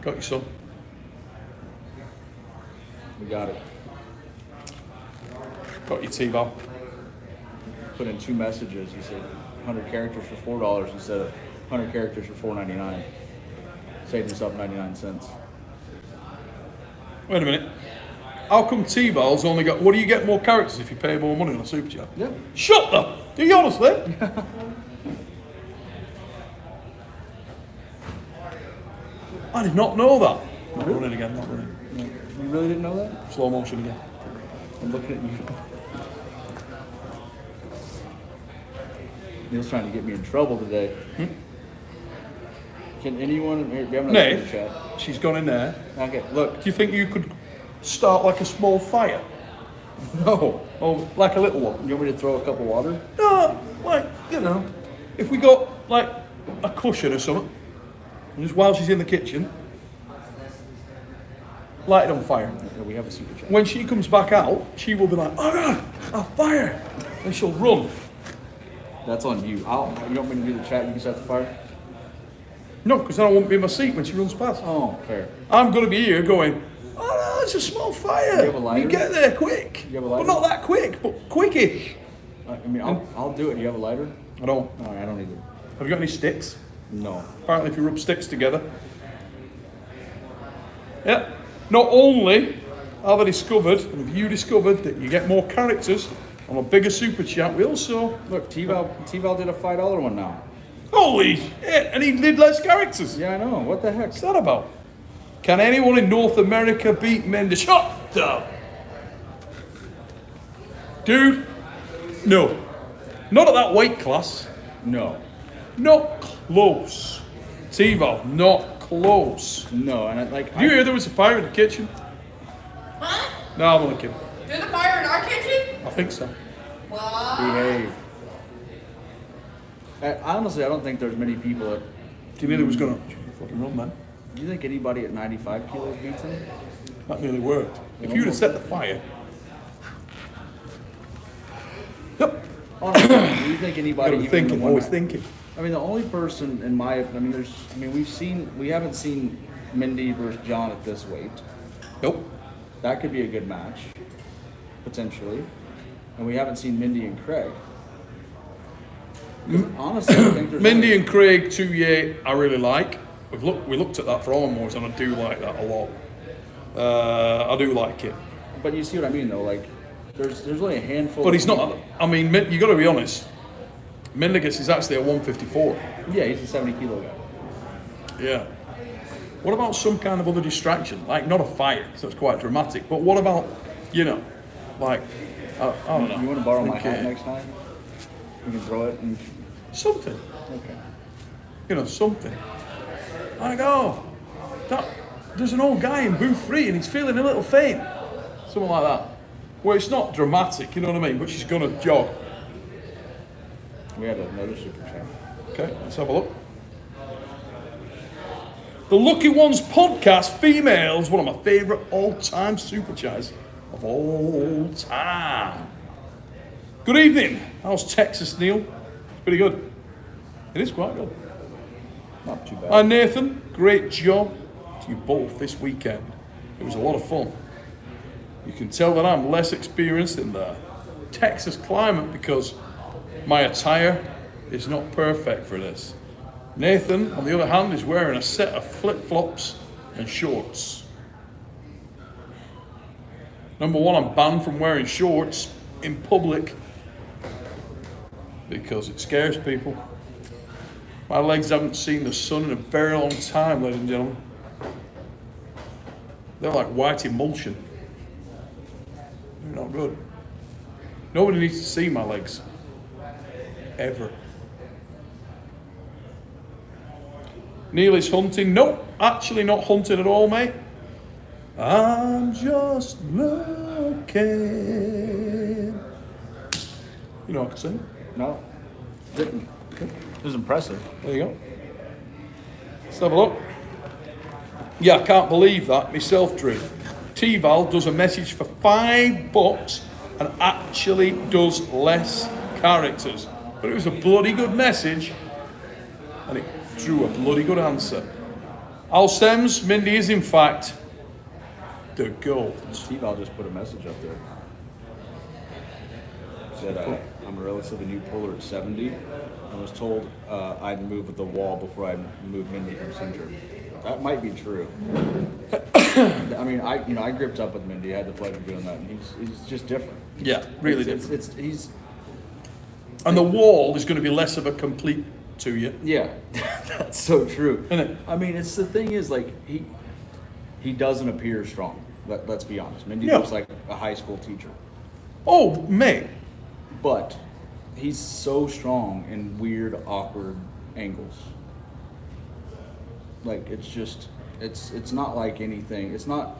Got you, son. We got it. Got you, T-Val. Put in 2 messages. He said 100 characters for $4 instead of 100 characters for $4.99. Saved himself 99 cents. Wait a minute. How come T-Val's only got... What do you get more characters if you pay more money on a super chat? Yeah. Shut up! Do you honestly? I did not know that. Not running again, not running. You really didn't know that? Slow motion again. I'm looking at you. Neil's trying to get me in trouble today. Can anyone... We haven't had a super chat. She's gone in there. Okay, look. Do you think you could start like a small fire? No. Or like a little one? You want me to throw a cup of water? No, like, if we got like a cushion or something, and just while she's in the kitchen, light it on fire. Yeah, we have a super chat. When she comes back out, she will be like, oh God, a fire! And she'll run. That's on you. You want me to do the chat? You can start the fire? No, because then I won't be in my seat when she runs past. Oh, fair. I'm going to be here going, Oh no, it's a small fire. You have a lighter? You get there quick. You have a But lighter? not that quick, but quickish. I mean, I'll do it. You have a lighter? I don't. No, I don't either. Have you got any sticks? No. Apparently if you rub sticks together. Yeah. Not only have I discovered, and have you discovered, that you get more characters on a bigger super chat, we also... Look, T-Val did a $5 one now. Holy shit! And he did less characters. Yeah, I know. What the heck? What's that about? Can anyone in North America beat Minda? Shut up! Dude, no. Not at that weight class. No. Not close. T-Val, not close. No, and Did you hear there was a fire in the kitchen? Huh? No, I'm only kidding. There's a fire in our kitchen? I think so. What? behave. Honestly, I don't think there's many people that... Do you mean it was going to fucking run, man? Do you think anybody at 95 kilos beats him? That nearly worked. If you'd have set the fire. Yep. Honestly, do you think anybody... Gotta be even thinking, the one- always thinking. I mean, the only person in my... we haven't seen Mindy versus John at this weight. Nope. That could be a good match, potentially. And we haven't seen Mindy and Craig. 'Cause honestly, I think there's Mindy only- and Craig 2-year I really like. We looked at that for Armors and I do like that a lot. I do like it. But you see what I mean, though. Like, there's only a handful. But of he's not, people- I mean, you got to be honest. Mendigus is actually a 154. Yeah, he's a 70 kilo guy. Yeah. What about some kind of other distraction? Like, not a fight, so it's quite dramatic. But what about, like, I don't know. You want to borrow my Okay. hat next time? You can throw it and. Something. Okay. Something. Like, there's an old guy in booth 3 and he's feeling a little faint. Something like that. Well, it's not dramatic, you know what I mean? But she's going to jog. We had another super chat. Okay, let's have a look. The Lucky Ones podcast, females, one of my favourite all-time super chats of all time. Good evening. How's Texas, Neil? It's pretty good. It is quite good. Not too bad. Hi, Nathan. Great job to you both this weekend. It was a lot of fun. You can tell that I'm less experienced in the Texas climate because my attire is not perfect for this. Nathan, on the other hand, is wearing a set of flip-flops and shorts. Number one, I'm banned from wearing shorts in public because it scares people. My legs haven't seen the sun in a very long time, ladies and gentlemen. They're like white emulsion. They're not good. Nobody needs to see my legs. Ever. Neil is hunting. Nope, actually not hunting at all, mate. I'm just looking. You know I can sing. No, didn't. It was impressive. There you go. Let's have a look. Yeah, I can't believe that myself, Drew. T-Val does a message for $5 and actually does less characters. But it was a bloody good message and it drew a bloody good answer. Al Stems, Mindy is in fact the GOAT. T-Val just put a message up there. Said, I'm a relatively new puller at 70. I was told I'd move with the wall before I moved Mindy from center. That might be true. I mean, I gripped up with Mindy. I had the pleasure of doing that. And he's just different. Yeah, really It's- different. And the wall is going to be less of a complete to you. Yeah, that's so true. Isn't it? I mean, the thing is, like, he doesn't appear strong. Let's be honest. Mindy Yeah. looks like a high school teacher. Oh, mate. But he's so strong in weird, awkward angles. Like, it's not like anything. It's not,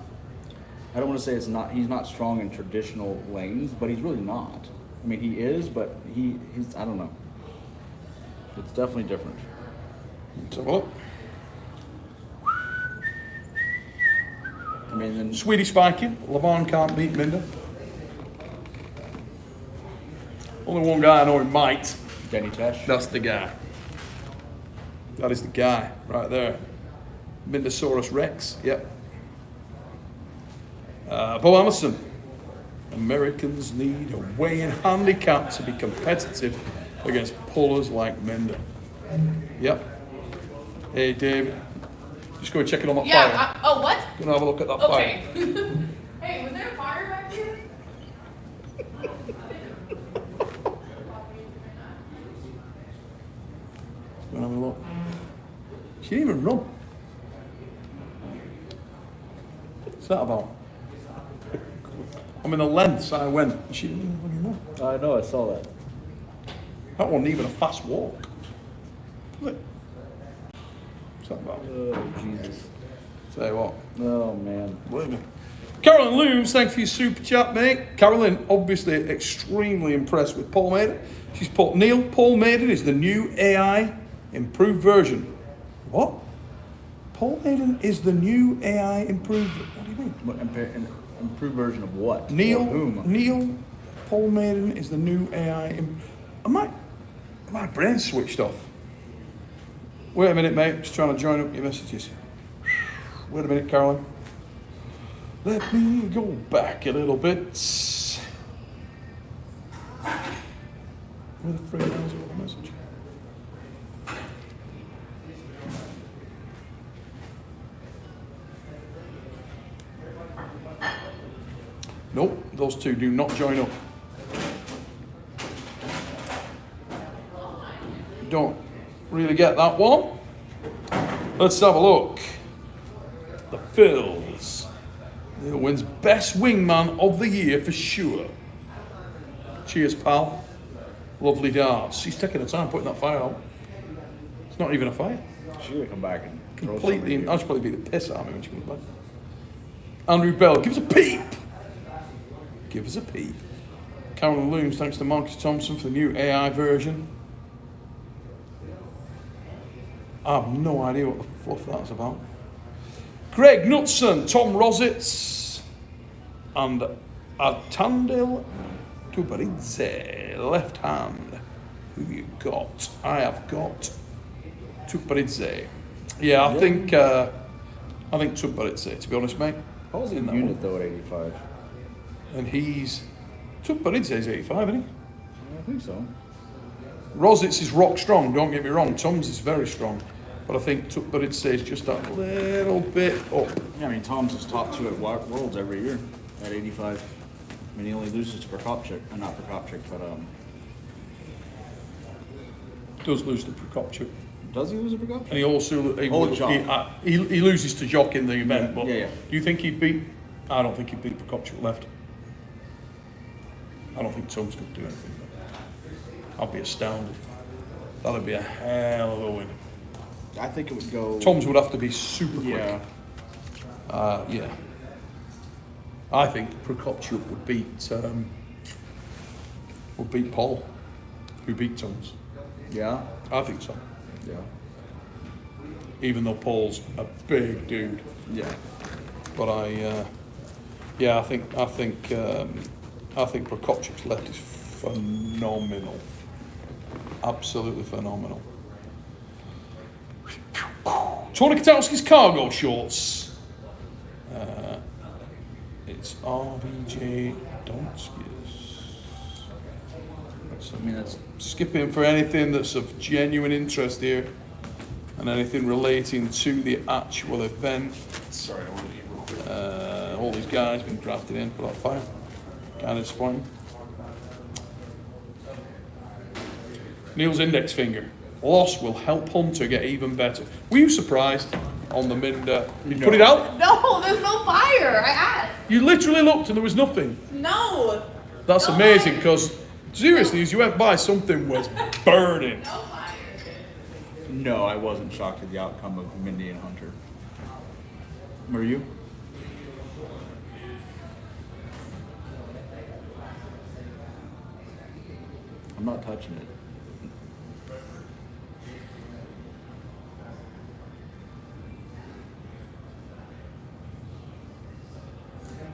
I don't want to say he's not strong in traditional lanes, but he's really not. I mean, he is, but he's, I don't know. It's definitely different. Let's have a look. I mean, then Swedish Viking, Lavon can't beat Minda. Only one guy I know who might. Denny Tesh. That's the guy. That is the guy right there. Mindosaurus Rex. Yep. Bo Emerson. Americans need a weighing handicap to be competitive against pullers like Minda. Yep. Hey, David. Just go and check it on that fire. Oh, what? Gonna have a look at that Okay. fire. Hey, was there a fire back here? Gonna have a look. She didn't even run. What's that about? I mean, the lengths I went. She didn't even run. I know, I saw that. That wasn't even a fast walk. Was it? What's that about? Oh, Jesus. Tell you what. Oh, man. Wait a minute. Carolyn Looms, thanks for your super chat, mate. Carolyn, obviously extremely impressed with Paul Maiden. She's put, Neil, Paul Maiden is the new AI improved version. What? Paul Maiden is the new AI improved. What do you mean? What, an improved version of what? Neil, Or whom? Neil, Paul Maiden is the new AI. My brain switched off. Wait a minute, mate. Just trying to join up your messages. Wait a minute, Carolyn. Let me go back a little bit. Where the frick is the message? Nope, those two do not join up. Don't really get that one. Let's have a look. The Phils. Who wins Best Wingman of the Year for sure. Cheers, pal. Lovely darts. She's taking her time putting that fire out. It's not even a fire. She's gonna come back and throw Completely. something. I'll just probably be the piss out of me when she comes back. Andrew Bell, give us a peep. Give us a peep. Carolyn Looms, thanks to Marcus Thompson for the new AI version. I have no idea what the fluff that's about. Greg Knutson, Tom Rositz, and Atandil Tubaridze, left hand. Who you got? I have got Tubaridze. Yeah, I think Tubaridze, to be honest, mate. Paul's In in that unit one. though at 85. And he's Tubaridze's 85, isn't he? I think so. Rositz is rock strong, don't get me wrong. Tom's is very strong. But I think Tubaridze is just that little bit up. Yeah, I mean, Tom's is top 2 at Worlds every year at 85. I mean, he only loses to Prokopchuk, not Prokopchuk, but Does lose to Prokopchuk. does he lose to Prokopchuk? And he also Jock. he loses to Jock in the event. But Yeah. do you think he'd beat? I don't think he'd beat Prokopchuk left. I don't think Tom's going to do anything. I'd be astounded. That'd be a hell of a win. I think it would go. Tom's would have to be super quick. Yeah. Yeah. I think Prokopchuk would beat Paul, who beat Tom's. Yeah. I think so. Yeah. Even though Paul's a big dude. Yeah. But I think Prokopchuk's left is phenomenal. Absolutely phenomenal. Tony Katowski's cargo shorts. It's RVJ Donskis. I mean, that's Skipping for anything that's of genuine interest here and anything relating to the actual event. Sorry, I want to eat real quick. All these guys been drafted in, put out fire. Kind of disappointing. Neil's index finger. Loss will help Hunter get even better. Were you surprised on the Minda? You put it out? No, there's no fire. I asked. You literally looked and there was nothing. No. That's No amazing fire. because seriously, as you went by, something was burning. No fire. no. I wasn't shocked at the outcome of Mindy and Hunter. Were you? I'm not touching it.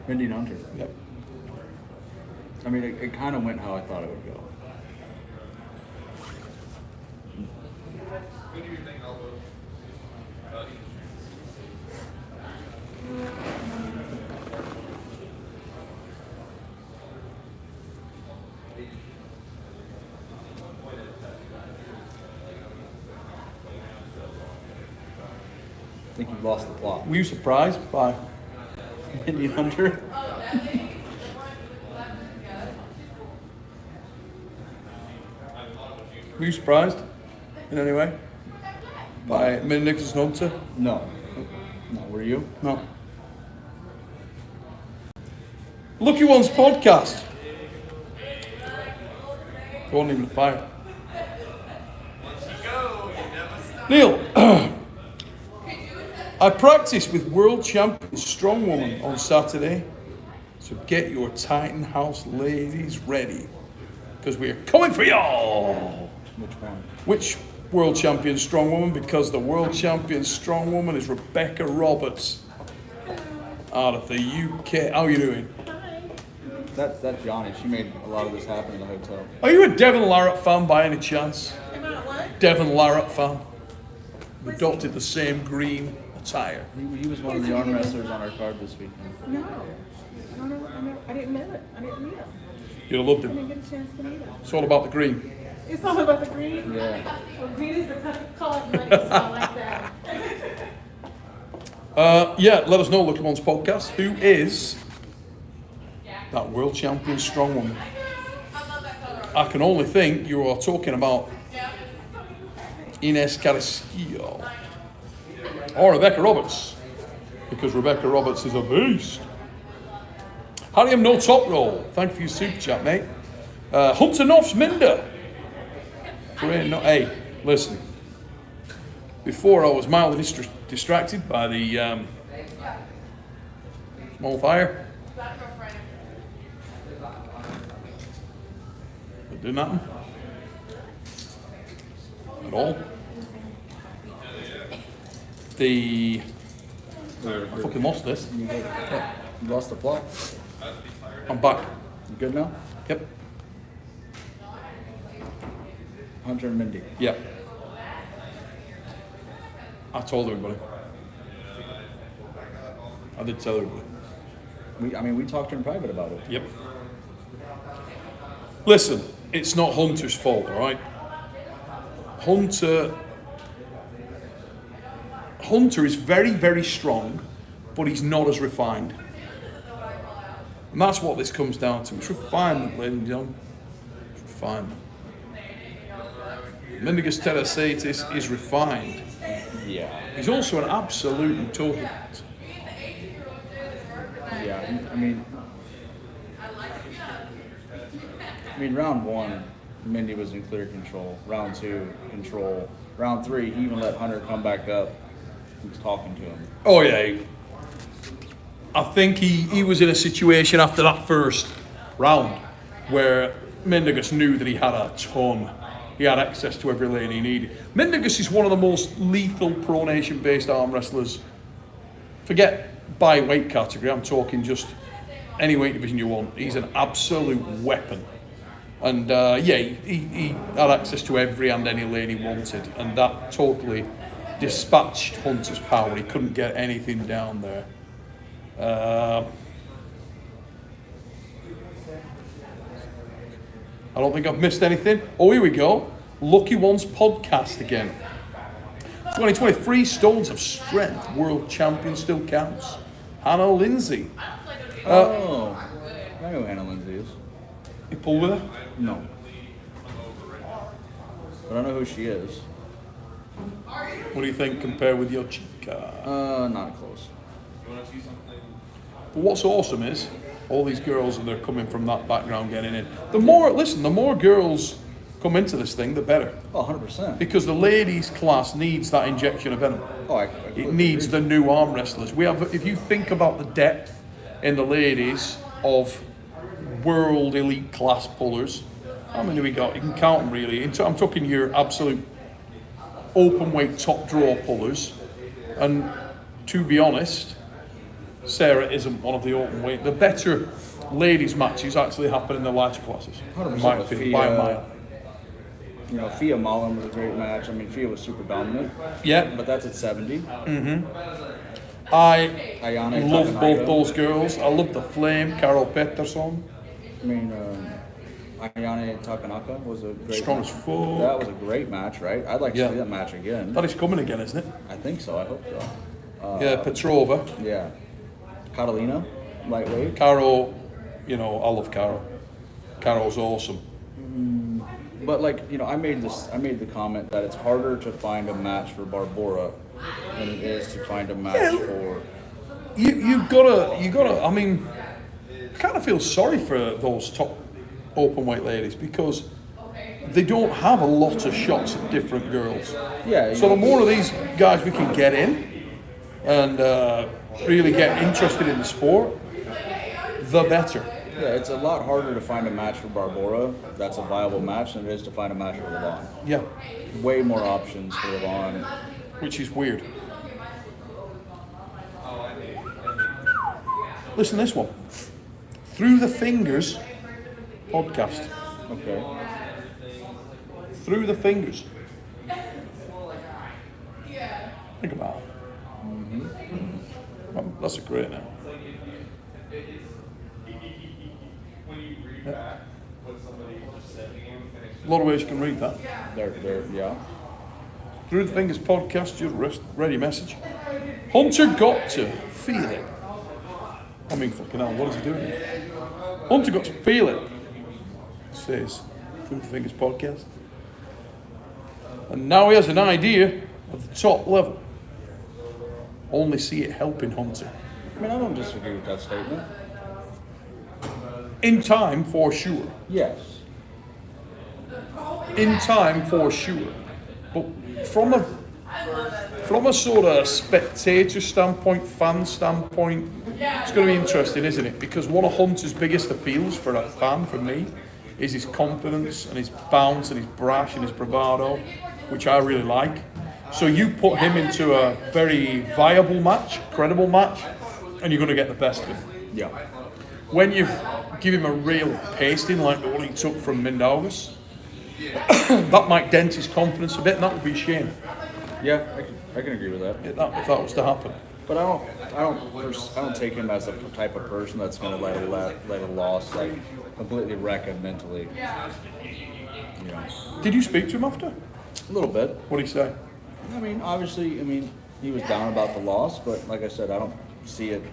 Mindy and Hunter. Yep. I mean, it kind of went how I thought it would go. think you've lost the plot. Were you surprised by? Indian Hunter? Were you surprised in any way by Minda and Hunter? No. No, were you? No. Lucky Ones podcast. There wasn't even a fire. Neil, I practiced with world champion strongwoman on Saturday, so get your Titan House ladies ready, because we are coming for y'all. Which one? Which world champion strongwoman? Because the world champion strongwoman is Rebecca Roberts out of the UK. How are you doing? That's Johnny. She made a lot of this happen in the hotel. Are you a Devon Larratt fan by any chance? Am I what? Devon Larratt fan. We adopted the same green attire. He was one of the arm wrestlers on our card this weekend. No. I don't know. I didn't know it. I didn't meet him. You'd have loved I him. didn't get a chance to meet him. It's all about the green. It's all about the green. Yeah. Well, green is the color money, so I like that. Yeah, let us know, Lucky Ones podcast, who is that world champion strongwoman. I can only think you are talking about Ines Carrasquillo or Rebecca Roberts, because Rebecca Roberts is a beast. Harry, no top roll. Thank you for your super chat, mate. Hunter North's Minda. Hey, listen. Before I was mildly distracted by the small fire. It didn't happen. At all. I fucking lost this. You lost the plot. I'm back. You good now? Yep. Hunter and Mindy. Yep. I told everybody. I did tell everybody. We talked in private about it. Yep. Listen, it's not Hunter's fault, all right? Hunter is very, very strong, but he's not as refined. And that's what this comes down to. It's refinement, ladies and gentlemen. It's refinement. Mendigas Terracetis is refined. Yeah. He's also an absolute and total. Yeah. I mean, round one, Mindy was in clear control. Round two, control. Round three, he even let Hunter come back up. He was talking to him. Oh yeah. I think he was in a situation after that first round where Mendigas knew that he had a ton. He had access to every lane he needed. Mendigas is one of the most lethal pronation-based arm wrestlers. Forget by weight category, I'm talking just any weight division you want. He's an absolute weapon. And he had access to every and any lane he wanted. And that totally dispatched Hunter's power. He couldn't get anything down there. I don't think I've missed anything. Oh, here we go. Lucky Ones podcast again. 2023 Stones of Strength World Champion still counts. Hannah Lindsay. I know who Hannah Lindsay is. You pull with her? No. But I know who she is. What do you think compared with your chica? Not close. But what's awesome is all these girls that are coming from that background getting in. The more girls come into this thing, the better. Oh, 100%. Because the ladies class needs that injection of venom. Oh, It needs the new arm wrestlers. We have, if you think about the depth in the ladies of world elite class pullers, how many we got? You can count them really. I'm talking your absolute open weight top draw pullers. And to be honest, Sarah isn't one of the open weight. The better ladies matches actually happen in the lighter classes. 100% In my with opinion, by a Fia. mile. You know, Fia Mullen was a great match. I mean, Fia was super dominant. Yeah. But that's at 70. I Ayane love Takanaka. both those girls. I love the Flame, Carol Pettersson. I mean, Ayane Takanaka was a great Strong match. as fuck. That was a great match, right? I'd like to Yeah. see that match again. That is coming again, isn't it? I think so. I hope so. Yeah, Petrova. Yeah. Catalina, lightweight. Caro, you know, I love Caro. Caro's awesome. But like, you know, I made the comment that it's harder to find a match for Barbora than it is to find a match for. You gotta. I mean, I kind of feel sorry for those top open weight ladies because they don't have a lot of shots at different girls. Yeah. So the more of these guys we can get in and really get interested in the sport, the better. Yeah, it's a lot harder to find a match for Barbora that's a viable match than it is to find a match for Levon. Yeah, Way more options for Levon. which is weird. Listen to this one. Through the Fingers podcast. Okay. Through the Fingers. Think about it. That's a great name. Yeah. A lot of ways you can read that. Yeah. Through the Fingers podcast, your ready message. Hunter got to feel it. I mean, fucking hell, what is he doing here? Hunter got to feel it. Says Through the Fingers podcast. And now he has an idea of the top level. Only see it helping Hunter. I mean, I don't disagree with that statement. In time, for sure. Yes. In time, for sure. But from a sort of spectator standpoint, fan standpoint, it's going to be interesting, isn't it? Because one of Hunter's biggest appeals for a fan, for me, is his confidence and his bounce and his brash and his bravado, which I really like. So you put him into a very viable match, credible match, and you're going to get the best of him. Yeah. When you give him a real pasting like the one he took from Minda, that might dent his confidence a bit, and that would be a shame. Yeah, I can agree with that. If that was to happen. But I don't take him as a type of person that's going to let a loss like completely wreck him mentally. You know. Did you speak to him after? A little bit. What did he say? I mean, obviously, he was down about the loss, but like I said, I don't see it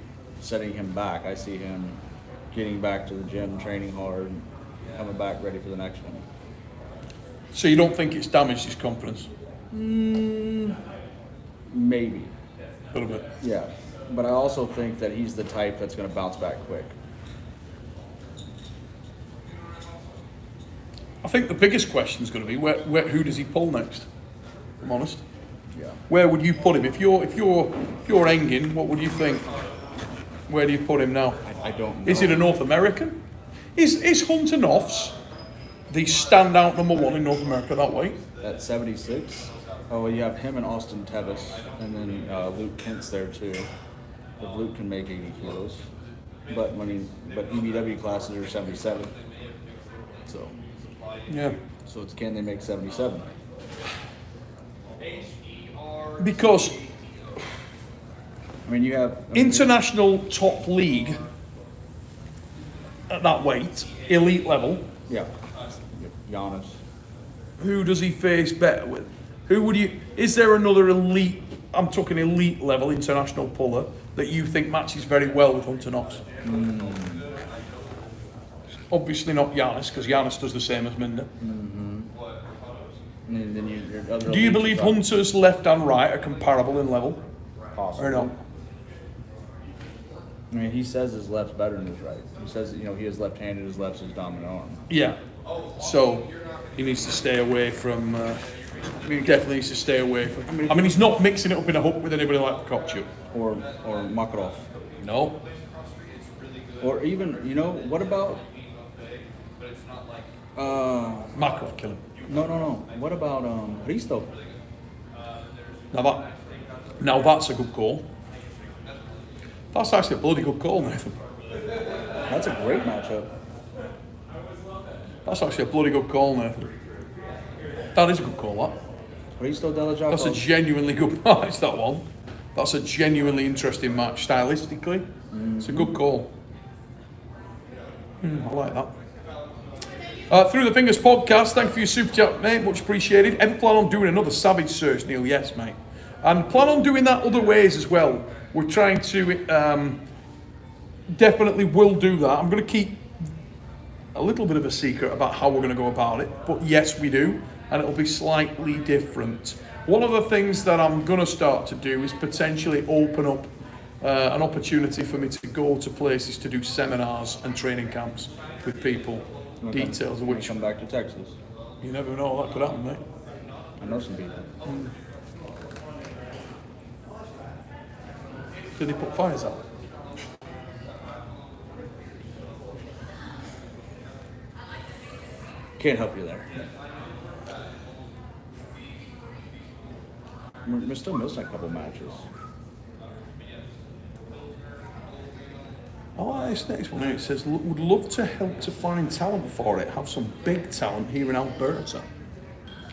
setting him back. I see him getting back to the gym, training hard, and coming back ready for the next one. So you don't think it's damaged his confidence? Maybe. A little bit. Yeah. But I also think that he's the type that's going to bounce back quick. I think the biggest question is going to be who does he pull next? If I'm honest. Yeah. Where would you put him if you're Engin? What would you think? Where do you put him now? I don't know. Is it a North American? Is Hunter Knopf's the standout number one in North America that way? At 76? Oh, well, you have him and Austin Tevis, and then Luke Kent's there too. If Luke can make 80 kilos. But EBW classes are 77. So Yeah. it's can they make 77? Because I mean, you have international top league at that weight, elite level, yeah, Giannis. who does he face better with? Is there another elite, I'm talking elite level international puller that you think matches very well with Hunter Knox? Obviously not Giannis, because Giannis does the same as Minda. And then your other Do you elites believe are Hunter's left and right are comparable in level? possible. Or not? I mean, he says his left's better than his right. He says, he is left-handed, his left's his dominant arm. Yeah. So he needs to stay away from. He definitely needs to stay away from. I mean, he's not mixing it up in a hook with anybody like Prokopchuk. Or Makarov. No. Or even, what about... Makarov kill him. No. What about Hristo? Now that's a good call. That's actually a bloody good call, Nathan. That's a great matchup. That's actually a bloody good call, Nathan. That is a good call, that. Hristo Delajakov. That's a genuinely good match, that one. That's a genuinely interesting match, stylistically. It's a good call. I like that. Through the Fingers podcast, thank you for your super chat, mate. Much appreciated. Ever plan on doing another Savage search, Neil? Yes, mate. And plan on doing that other ways as well. We're trying to, definitely will do that. I'm going to keep a little bit of a secret about how we're going to go about it. But yes, we do. And it'll be slightly different. One of the things that I'm going to start to do is potentially open up an opportunity for me to go to places to do seminars and training camps with people. Details of which come back to Texas. you never know, that could happen, mate. I know some people. Did they put fires out? Can't help you there. We're still missing a couple matches. Oh, this next one here, it says, would love to help to find talent for it. Have some big talent here in Alberta.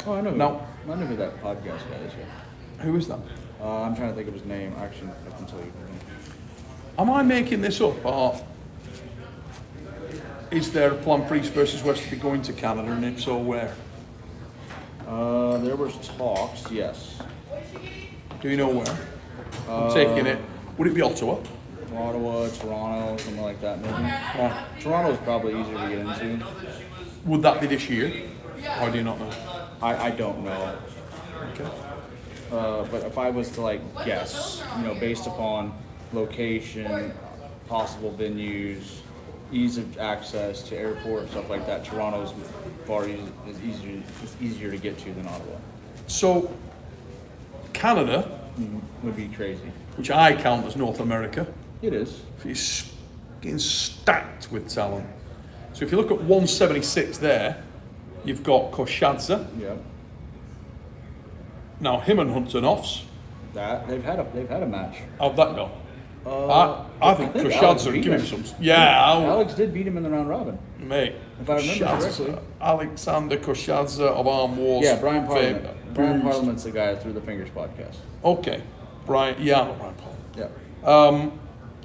Oh, I know. Now- I know who that podcast guy is. Yeah. Who is that? I'm trying to think of his name. Actually, I can tell you. Am I making this up, or is there a plan for East versus West to be going to Canada, and if so, where? There was talks. Yes. Do you know where? I'm taking it. Would it be Ottawa? Ottawa, Toronto, something like that. Maybe. Or Toronto's probably easier to get into. would that be this year? Or do you not know? I don't know. Okay. But if I was to like guess, based upon location, possible venues, ease of access to airport, stuff like that, Toronto's easier to get to than Ottawa. So, Canada, Would be crazy. which I count as North America, It is. is getting stacked with talent. So if you look at 176 there, you've got Koshadze. Yeah. Now him and Hunternoffs, That they've had a match. how'd that go? I think Alex Koshadze would beat give him him. some. Yeah, Alex did beat him in the round robin. mate. If I remember correctly. Alexander Koshadze of Arm Wars. Yeah, Brian Parliament. fame. Brian Parliament's the guy through the Fingers podcast. Okay, Brian. Yeah, I know Brian Parliament. Yeah.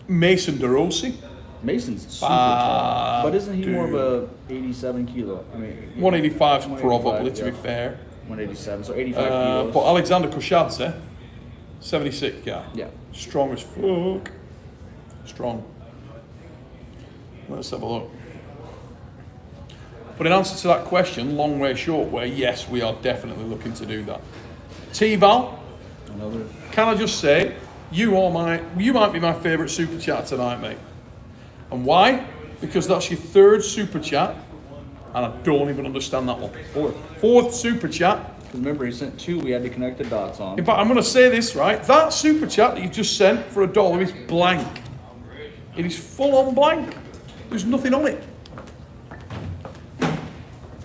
Mason DeRossi, Mason's super tall, but isn't he more of a 87 kilo? I mean, 185 185, probably, to be yeah. fair. 187, so 85 kilos. But Alexander Koshadze, 76 guy. Yeah. Strong as fuck. Strong. Let's have a look. But in answer to that question, long way, short way, yes, we are definitely looking to do that. T-Val, Another. can I just say, you might be my favourite super chat tonight, mate. And why? Because that's your third super chat, and I don't even understand that one. Fourth super chat. Remember, he sent 2. We had to connect the dots on. In fact, I'm going to say this, right? That super chat that you just sent for $1 is blank. It is full on blank. There's nothing on it.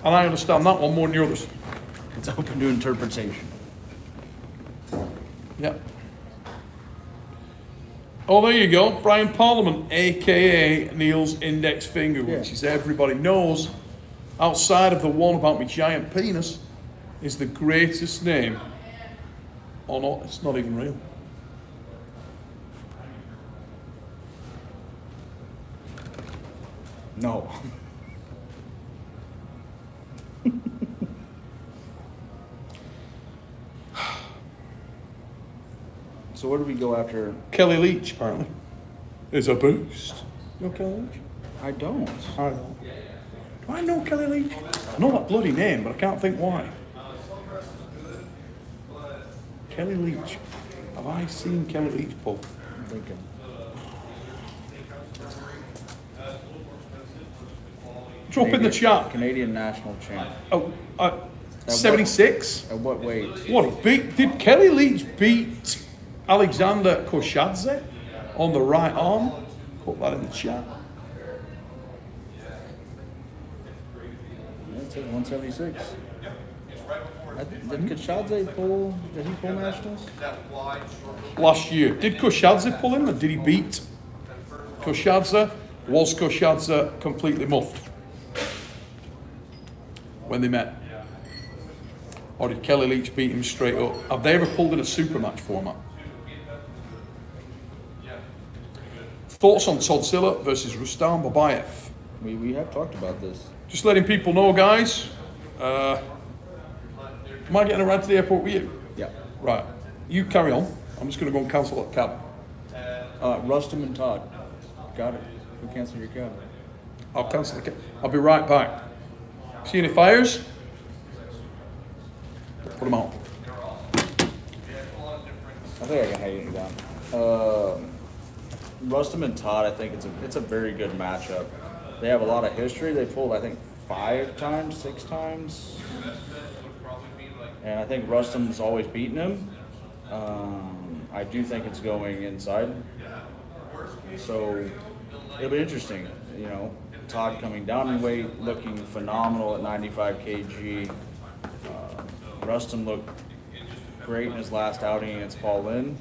And I understand that one more than the others. It's open to interpretation. Yeah. Oh, there you go. Brian Parliament, a.k.a. Neil's index finger, which is everybody knows, outside of the one about my giant penis, is the greatest name. Oh, no, it's not even real. No. So where do we go after? Kelly Leach, apparently, is a boost. You know Kelly Leach? I don't. I don't. Do I know Kelly Leach? I know that bloody name, but I can't think why. Kelly Leach. Have I seen Kelly Leach pull? I'm thinking. Drop in the chat. Canadian national champ. Oh, 76? At what weight? What, did Kelly Leach beat Alexander Koshadze on the right arm? Put that in the chat. Yeah, it says 176. Did Koshadze pull? Did he pull nationals? Last year. Did Koshadze pull him or did he beat Koshadze? Was Koshadze completely muffed when they met? Or did Kelly Leach beat him straight up? Have they ever pulled in a super match format? Thoughts on Todzilla versus Rustam Babayev? We have talked about this. Just letting people know, guys. Am I getting a ride to the airport with you? Yeah. Right. You carry on. I'm just going to go and cancel that cab. Rustum and Todd. Got it. Who canceled your cab? I'll cancel the cab. I'll be right back. See any fires? Put them out. I think I can hang it down. Rustum and Todd, I think it's a very good matchup. They have a lot of history. They pulled, I think, 5 times, 6 times. And I think Rustum's always beaten him. I do think it's going inside. So it'll be interesting. You know, Todd coming down in weight, looking phenomenal at 95 kg. Rustum looked great in his last outing against Paul Lynn.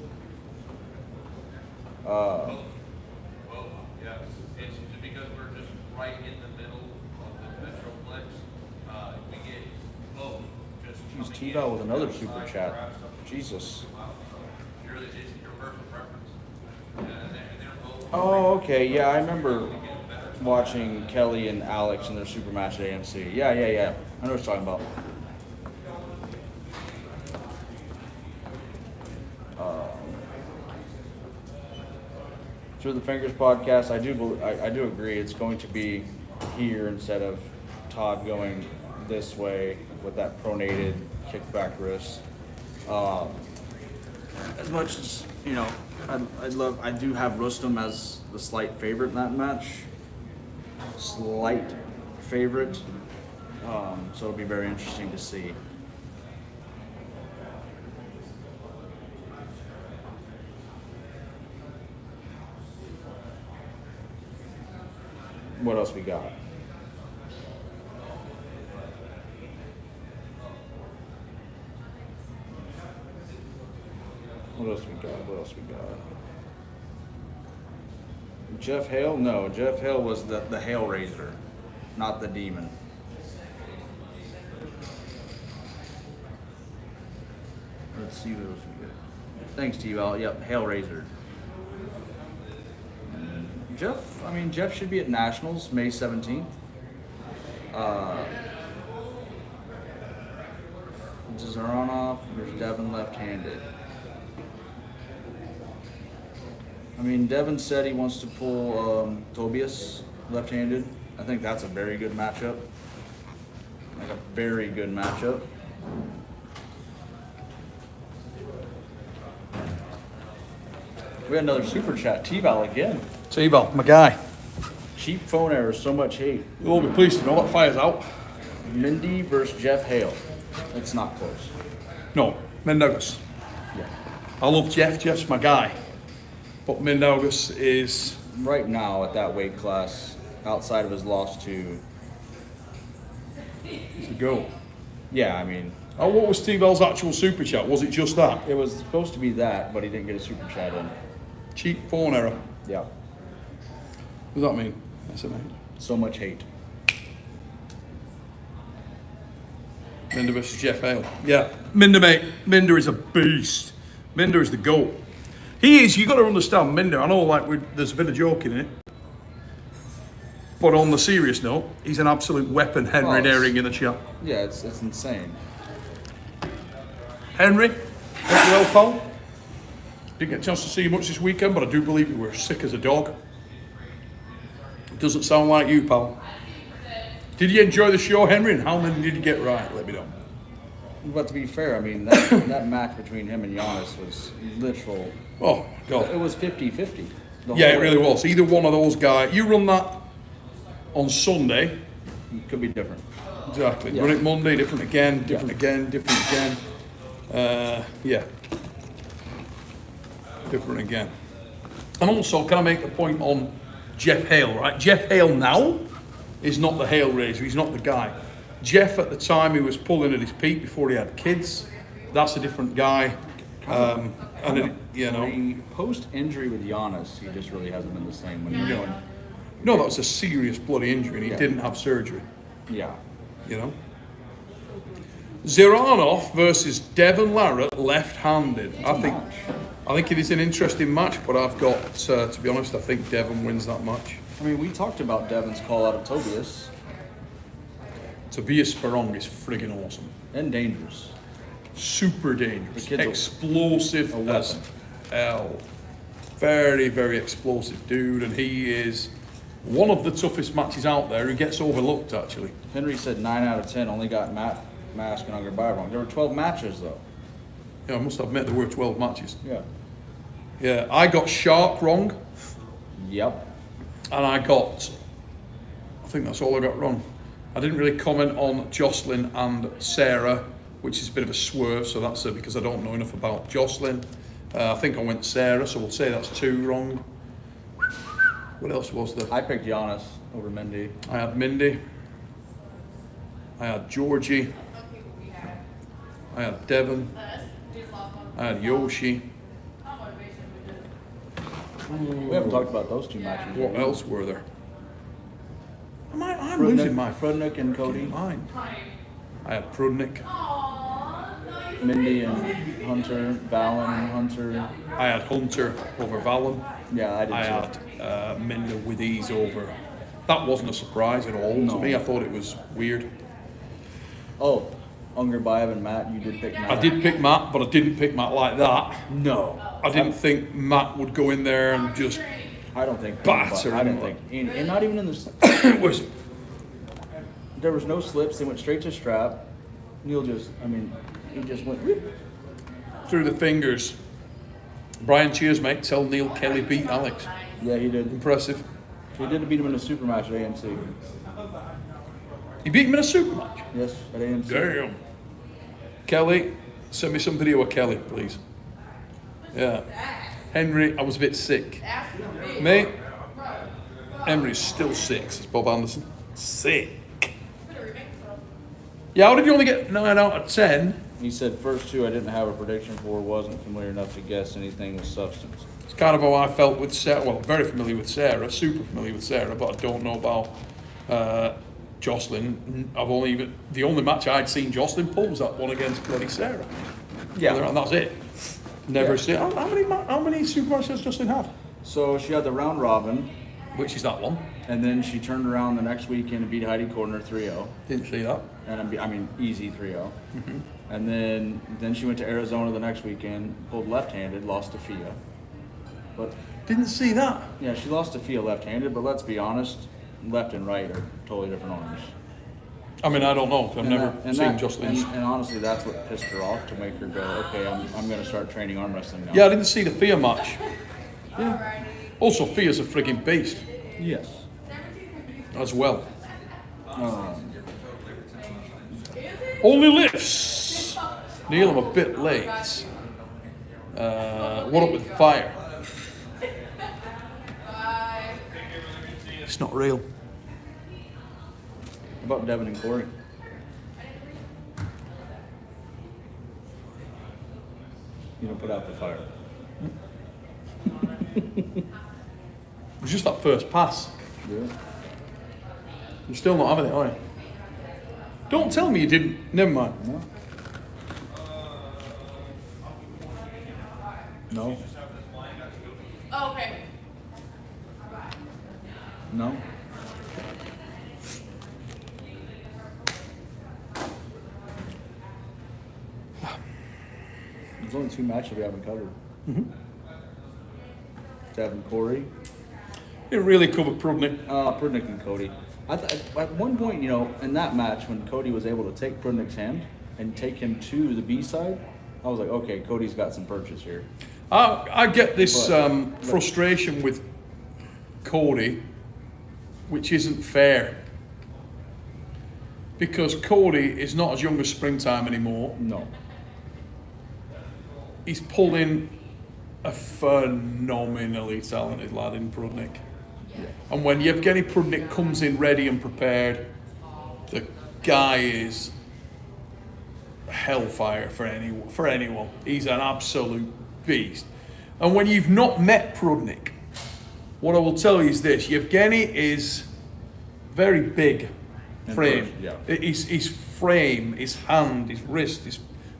It's because we're just right in the middle of the Metroplex. We get both. Just Jeez, T-Val with another super chat. Jesus. it's your personal preference. They're both. Oh, okay. Yeah, I remember watching Kelly and Alex in their super match at AMC. Yeah. I know what you're talking about. Through the Fingers podcast, I do agree it's going to be here instead of Todd going this way with that pronated kickback wrist. As much as I do have Rustum as the slight favorite in that match. Slight favorite. So it'll be very interesting to see. What else we got? What else we got? Jeff Hale? No, Jeff Hale was the Hellraiser, not the Demon. Let's see what else we got. Thanks, T-Val. Yep, Hellraiser. Jeff should be at Nationals May 17th. Zaranov versus Devin left-handed. Devin said he wants to pull Tobias left-handed. I think that's a very good matchup. Like a very good matchup. We had another super chat. T-Val again. T-Val, my guy. Cheap phone errors, so much hate. You'll be pleased to know that fire's out. Mindy versus Jeff Hale. It's not close. No, Mendogas. Yeah. I love Jeff. Jeff's my guy. But Mendogas is... Right now at that weight class, outside of his loss to... He's the goal. Yeah, What was T-Val's actual super chat? Was it just that? it was supposed to be that, but he didn't get a super chat in. Cheap phone error. Yeah. What does that mean? That's it, mate. So much hate. Minda versus Jeff Hale. Yeah. Minda, mate. Minda is a beast. Minda is the GOAT. He is. You got to understand Minda. I know, there's a bit of joking in it. But on the serious note, he's an absolute weapon, Henry Daring in the chat. Yeah, it's insane. Henry, hope you're well, pal. Didn't get a chance to see you much this weekend, but I do believe you were sick as a dog. It doesn't sound like you, pal. Did you enjoy the show, Henry, and how many did you get right? Let me know. But to be fair, that match between him and Giannis was literal. Oh, God. It was 50-50. Yeah, it really was. Either one of those guys. You run that on Sunday. It could be different. Exactly. Yeah. Run it Monday, different again, different again. Yeah. Different again. And also, can I make the point on Jeff Hale, right? Jeff Hale now is not the Hale Raiser. He's not the guy. Jeff, at the time he was pulling at his peak before he had kids, that's a different guy. Post-injury with Giannis, he just really hasn't been the same when you're going. No, that was a serious bloody injury, and he didn't have surgery. Yeah. Ziranov versus Devin Larratt, left-handed. I think it is an interesting match, but I've got, to be honest, I think Devin wins that match. We talked about Devin's call out of Tobias. Tobias Sperong is friggin' awesome. And dangerous. super dangerous, The kid's explosive a as weapon. hell. Very, very explosive dude, and he is one of the toughest matches out there. He gets overlooked, actually. Henry said 9 out of 10 only got Matt Mask and Unger Bai wrong. There were 12 matches though. Yeah, I must admit there were 12 matches. Yeah. Yeah, I got Shark wrong, Yep. and I think that's all I got wrong. I didn't really comment on Jocelyn and Sarah, which is a bit of a swerve, so that's because I don't know enough about Jocelyn. I think I went Sarah, so we'll say that's 2 wrong. What else was there? I picked Giannis over Mindy. I had Mindy. I had Georgie. I had Devon. I had Yoshi. We haven't talked about those 2 matches. What else were there? I'm Prudnik, losing my Prudnik and Cody. mind. I had Prudnik. Mindy and Hunter, Valen and Hunter. I had Hunter over Valen. Yeah, I did I too. had Minda with ease over. That wasn't a surprise at all No. to me. I thought it was weird. Oh, Unger Baev and Matt, you did pick Matt. I did pick Matt, but I didn't pick Matt like that. No. I didn't think Matt would go in there and just I don't think. Batter I didn't him. think. And not even in the. it was. There was no slips. They went straight to strap. Neil just, he just went. Whoop. Through the fingers. Brian, cheers, mate. Tell Neil Kelly beat Alex. Yeah, he did. Impressive. He did beat him in a super match at AMC. He beat him in a super match. Yes, at AMC. Damn. Kelly, send me some video of Kelly, please. Yeah. Henry, I was a bit sick. Mate, Henry's still 6, says Bob Anderson. Sick. Yeah, how did you only get 9 out of 10? He said first 2 I didn't have a prediction for, wasn't familiar enough to guess anything with substance. It's kind of how I felt with Sarah. Well, very familiar with Sarah, super familiar with Sarah, but I don't know about Jocelyn. The only match I'd seen Jocelyn pull was that one against bloody Sarah. Yeah. And that's it. Never Yeah. seen. How many super matches has Jocelyn had? So she had the round robin, Which is that one? and then she turned around the next weekend and beat Heidi Corner 3-0. Didn't see that. And easy 3-0. And then she went to Arizona the next weekend, pulled left-handed, lost to Fia. But Didn't see that. yeah, she lost to Fia left-handed, but let's be honest, left and right are totally different arms. I mean, I don't know. 'Cause I've never seen Jocelyn's. And honestly, that's what pissed her off, to make her go, okay, I'm going to start training arm wrestling now. Yeah, I didn't see the Fia match. Yeah. Also, Fia's a frigging beast Yes. as well. Um, Only lifts. Neil, I'm a bit late. What up with fire? It's not real. about Devin and Corey? You don't put out the fire. It was just that first pass. Yeah. You're still not having it, are you? Don't tell me you didn't. Never mind. No. No. Oh, okay. No. There's only 2 matches we haven't covered. Devin, Corey. Didn't really cover Prudnik. Prudnik and Cody. At one point, in that match, when Cody was able to take Prudnik's hand and take him to the B side, I was like, okay, Cody's got some purchase here. I get this But- frustration with Cody, which isn't fair. Because Cody is not as young as Springtime anymore. No. He's pulling a phenomenally talented lad in Prudnik. And when Yevgeny Prudnik comes in ready and prepared, the guy is hellfire for anyone. He's an absolute beast. And when you've not met Prudnik, what I will tell you is this: Yevgeny is very big frame. Yeah. His frame, his hand, his wrist, his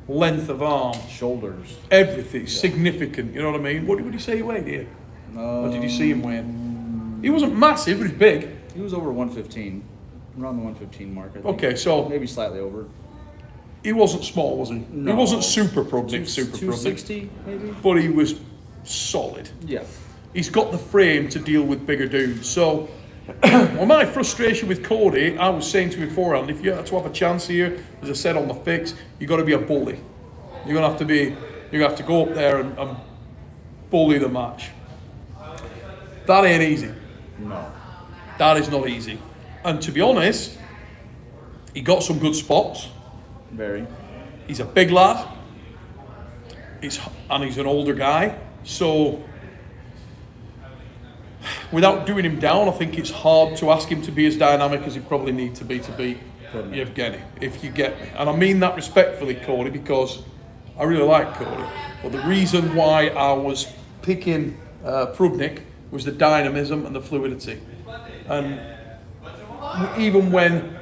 length of arm, Shoulders. everything's significant. You know what I mean? What did you say he weighed here? Or did you see him weighing? He wasn't massive, but he's big. He was over 115. Around the 115 mark, I think. Okay, so Maybe slightly over. He wasn't small, was he? No. He wasn't super Prudnik, super Prudnik. 260 maybe. But he was solid. Yeah. He's got the frame to deal with bigger dudes. So, well, my frustration with Cody, I was saying to him beforehand, if you had to have a chance here, as I said on the fix, you got to be a bully. You're gonna have to be. You have to go up there and bully the match. That ain't easy. No. That is not easy. And to be honest, he got some good spots. Very. He's a big lad. He's an older guy. So, without doing him down, I think it's hard to ask him to be as dynamic as he probably needs to beat Yevgeny, if you get me. And I mean that respectfully, Cody, because I really like Cody. But the reason why I was picking Prudnik was the dynamism and the fluidity. And even when,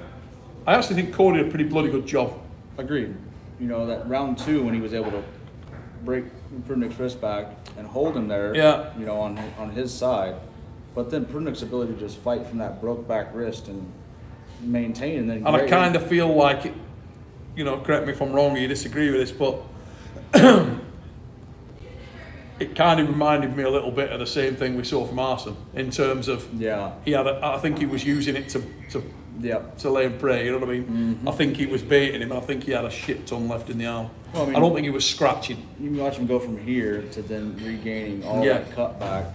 I actually think Cody did a pretty bloody good job. Agreed. You know, that round 2 when he was able to break Prudnik's wrist back and hold him there, Yeah. you know, on his side. But then Prudnik's ability to just fight from that broke back wrist and maintain. And then And I kind of feel like, it, you know, correct me if I'm wrong or you disagree with this, but it kind of reminded me a little bit of the same thing we saw from Arson in terms of Yeah. I think he was using it to Yep. lay and pray, you know what I mean? I think he was baiting him. I think he had a shit ton left in the arm. Well, I mean- I don't think he was scratching. You can watch him go from here to then regaining all Yeah. that cut back.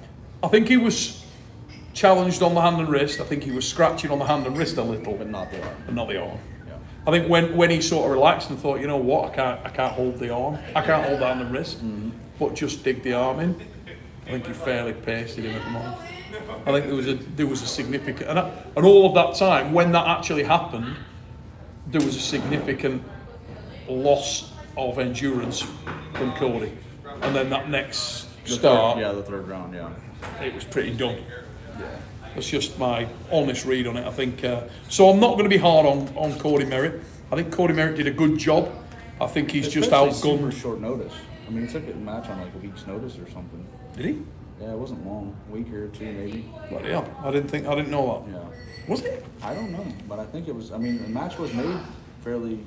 I think he was challenged on the hand and wrist. I think he was scratching on the hand and wrist a little, But not the arm. but not the arm. Yeah. I think when he sort of relaxed and thought, you know what, I can't hold the arm, I can't hold the hand and wrist, but just dig the arm in. I think he fairly pasted him at the moment. I think there was a significant, and all of that time when that actually happened, there was a significant loss of endurance from Cody, and then that next start, The third round, yeah. it was pretty done. That's just my honest read on it. I think so. I'm not going to be hard on Cody Merritt. I think Cody Merritt did a good job. I think he's just Especially super outgunned. short notice. I mean, he took a match on like a week's notice or something. Did he? Yeah, it wasn't long. A week or 2 maybe. Bloody hell. I didn't know that. Yeah. Was it? I don't know, but I think it was. I mean, the match was made fairly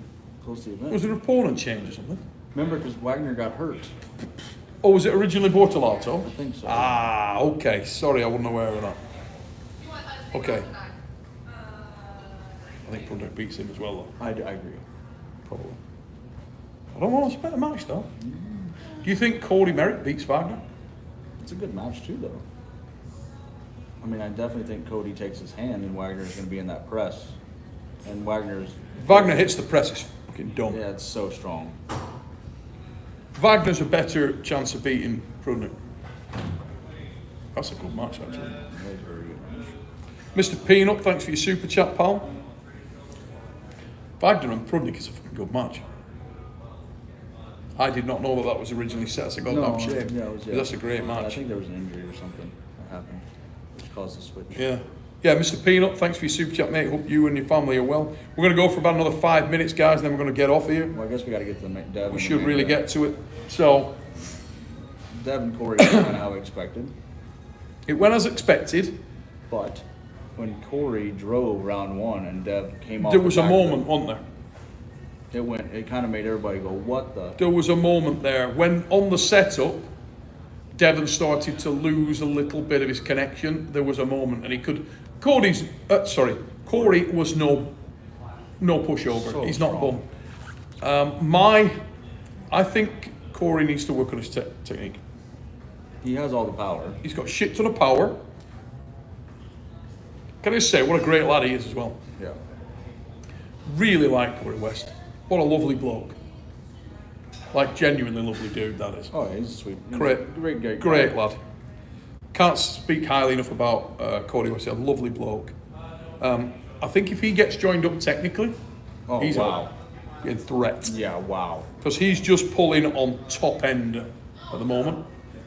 close to the event. Was it an opponent change or something? Remember, because Wagner got hurt. Or was it originally Bortolato? I think so. Ah, okay. Sorry, I wasn't aware of that. Okay. I think Prudnik beats him as well, though. I agree. Probably. I don't know. It's a better match, though. Do you think Cody Merritt beats Wagner? It's a good match too, though. I mean, I definitely think Cody takes his hand, and Wagner's going to be in that press. And Wagner's. Wagner hits the press. It's fucking dumb. Yeah, it's so strong. Wagner's a better chance of beating Prudnik. That's a good match, actually. That was a very good match. Mr. Peanut, thanks for your super chat, pal. Wagner and Prudnik is a fucking good match. I did not know that was originally set as a goddamn shame. Yeah, it was, yeah. That's a great I match. think there was an injury or something that happened, which caused the switch. Yeah. Yeah, Mr. Peanut, thanks for your super chat, mate. Hope you and your family are well. We're going to go for about another 5 minutes, guys, and then we're going to get off here. Well, I guess we got to get to the main. Dev We and should the really main get to it. So, Dev and Corey went kind of how expected, it went as expected. but when Corey drove round 1 and Dev came off, There the was a back, moment, wasn't there? It kind of made everybody go, "What the?" There was a moment there when on the setup, Devon started to lose a little bit of his connection. There was a moment, and he could. Corey was no pushover. So He's not strong. bum. I think Corey needs to work on his technique. He has all the power. He's got shit ton of power. Can I just say what a great lad he is as well. Yeah. Really like Cody West. What a lovely bloke. Like genuinely lovely dude that is. Oh, yeah, he's a sweet. Great guy. Great lad. Can't speak highly enough about Cody West. A lovely bloke. I think if he gets joined up technically, Oh, he's wow. a threat. Yeah, wow. Because he's just pulling on top end at the moment.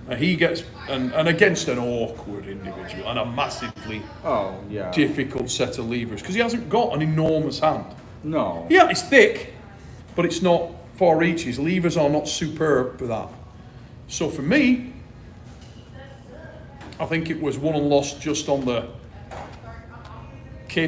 And he gets, and against an awkward individual and a massively Oh, yeah. difficult set of levers. Because he hasn't got an enormous hand. No. Yeah, it's thick, but it's not far reach. His levers are not superb for that. So for me, I think it was won and lost just on the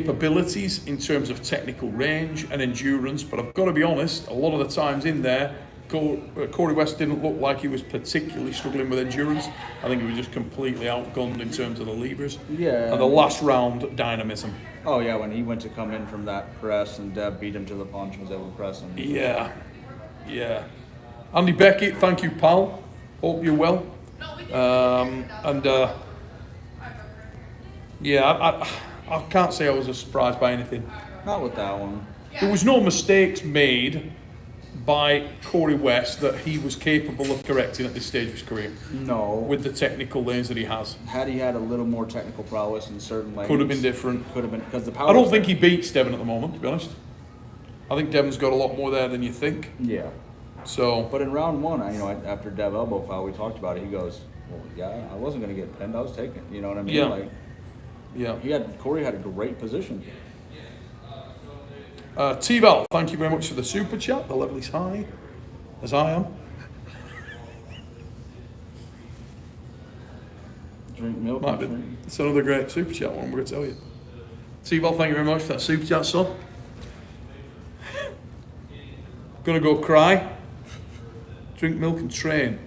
capabilities in terms of technical range and endurance, but I've got to be honest, a lot of the times in there, Cody West didn't look like he was particularly struggling with endurance. I think he was just completely outgunned in terms of the levers. Yeah. And the last round, dynamism. Oh yeah, when he went to come in from that press and Deb beat him to the punch and was able to press him. Yeah. Yeah. Andy Beckett, thank you, pal. Hope you're well. Yeah, I can't say I was surprised by anything. Not with that one. There was no mistakes made by Cody West that he was capable of correcting at this stage of his career No. with the technical lanes that he has. Had he had a little more technical prowess in certain lanes, Could have been different. Could have been because the power. I don't think he beats Devon at the moment, to be honest. I think Devon's got a lot more there than you think. Yeah. So, But in round one, after Dev elbow foul, we talked about it. He goes, "Well, yeah, I wasn't gonna get pinned. I was taking." You know what I mean? Yeah. yeah. Corey had a great position. T-Val, thank you very much for the super chat. The level is high, as I am. Drink milk. Might be. And drink. It's another great super chat one, we're going to tell you. T-Val, thank you very much for that super chat, son. Gonna go cry, drink milk and train.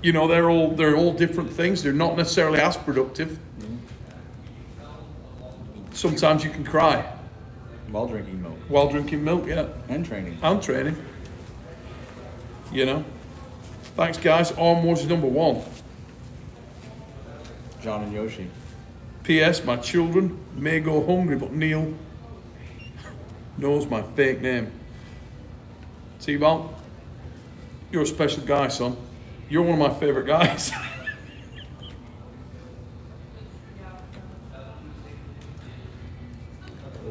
You know, they're all different things. They're not necessarily as productive. Sometimes you can cry While drinking milk while drinking milk, yeah. and training. And training. You know. Thanks, guys. Arm Wars is number 1. John and Yoshi. P.S. My children may go hungry, but Neil knows my fake name. T-Ball, you're a special guy, son. You're one of my favourite guys.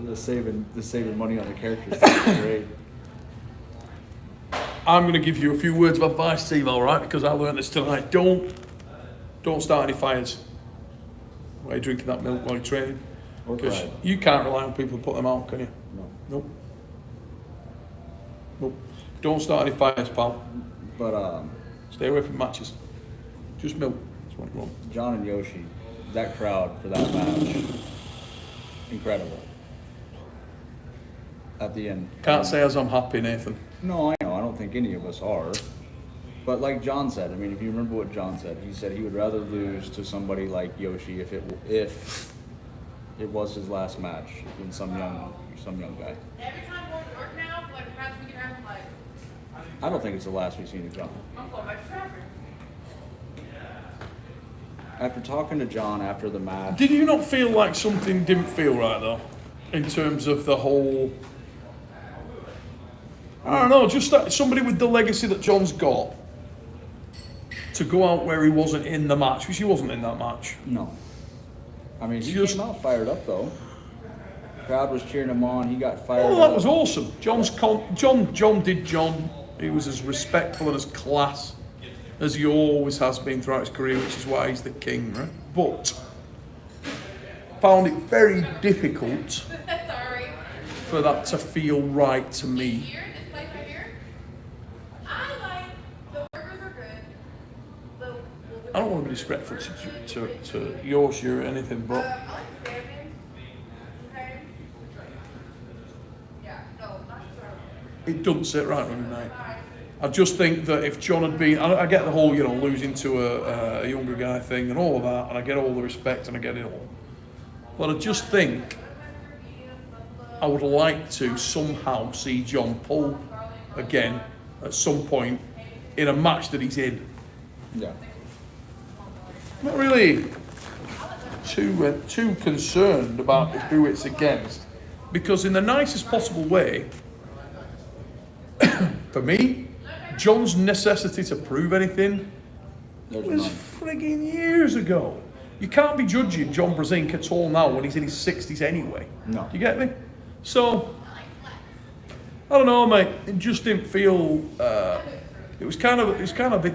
The saving money on the characters. That's great. I'm going to give you a few words of advice, Steve, all right? Because I learned this tonight. Don't start any fires while you're drinking that milk while you're training. Or Because cry. you can't rely on people to put them out, can you? No. Nope. Don't start any fires, pal. But Stay away from matches. Just milk. That's what you want. John and Yoshi, that crowd for that match, incredible. At the end. Can't say as I'm happy, Nathan. No, I know. I don't think any of us are. But like John said, I mean, if you remember what John said, he said he would rather lose to somebody like Yoshi if it was his last match than some young guy. Every time going to work now, for like the past week and a half, I'm like, I don't think it's the last we've seen of John. I'm going back to traffic. After talking to John after the match, Did you not feel like something didn't feel right, though? In terms of the whole... I don't know, just that somebody with the legacy that John's got to go out where he wasn't in the match, which he wasn't in that match. no. I mean, he Just- came out fired up though. Crowd was cheering him on. He got fired Oh, up. that was awesome. John did John. He was as respectful and as class as he always has been throughout his career, which is why he's the king, right? But found it very difficult Sorry. for that to feel right to me. Here, this place right here, I like, the burgers are good. I don't want to be disrespectful to yours or anything, but I like the salmon. Okay. Yeah, no, not sure. it doesn't sit right with me, mate. I just think that if John had been, I get the whole, losing to a younger guy thing and all of that, and I get all the respect and I get it all. But I just think I would like to somehow see John pull again at some point in a match that he's in. Yeah. Not really too concerned about who it's against, because in the nicest possible way, for me, John's necessity to prove anything There's was none. frigging years ago. You can't be judging John Brazink at all now when he's in his 60s anyway. No. Do you get me? So, I don't know, mate. It just didn't feel. It was kind of a bit.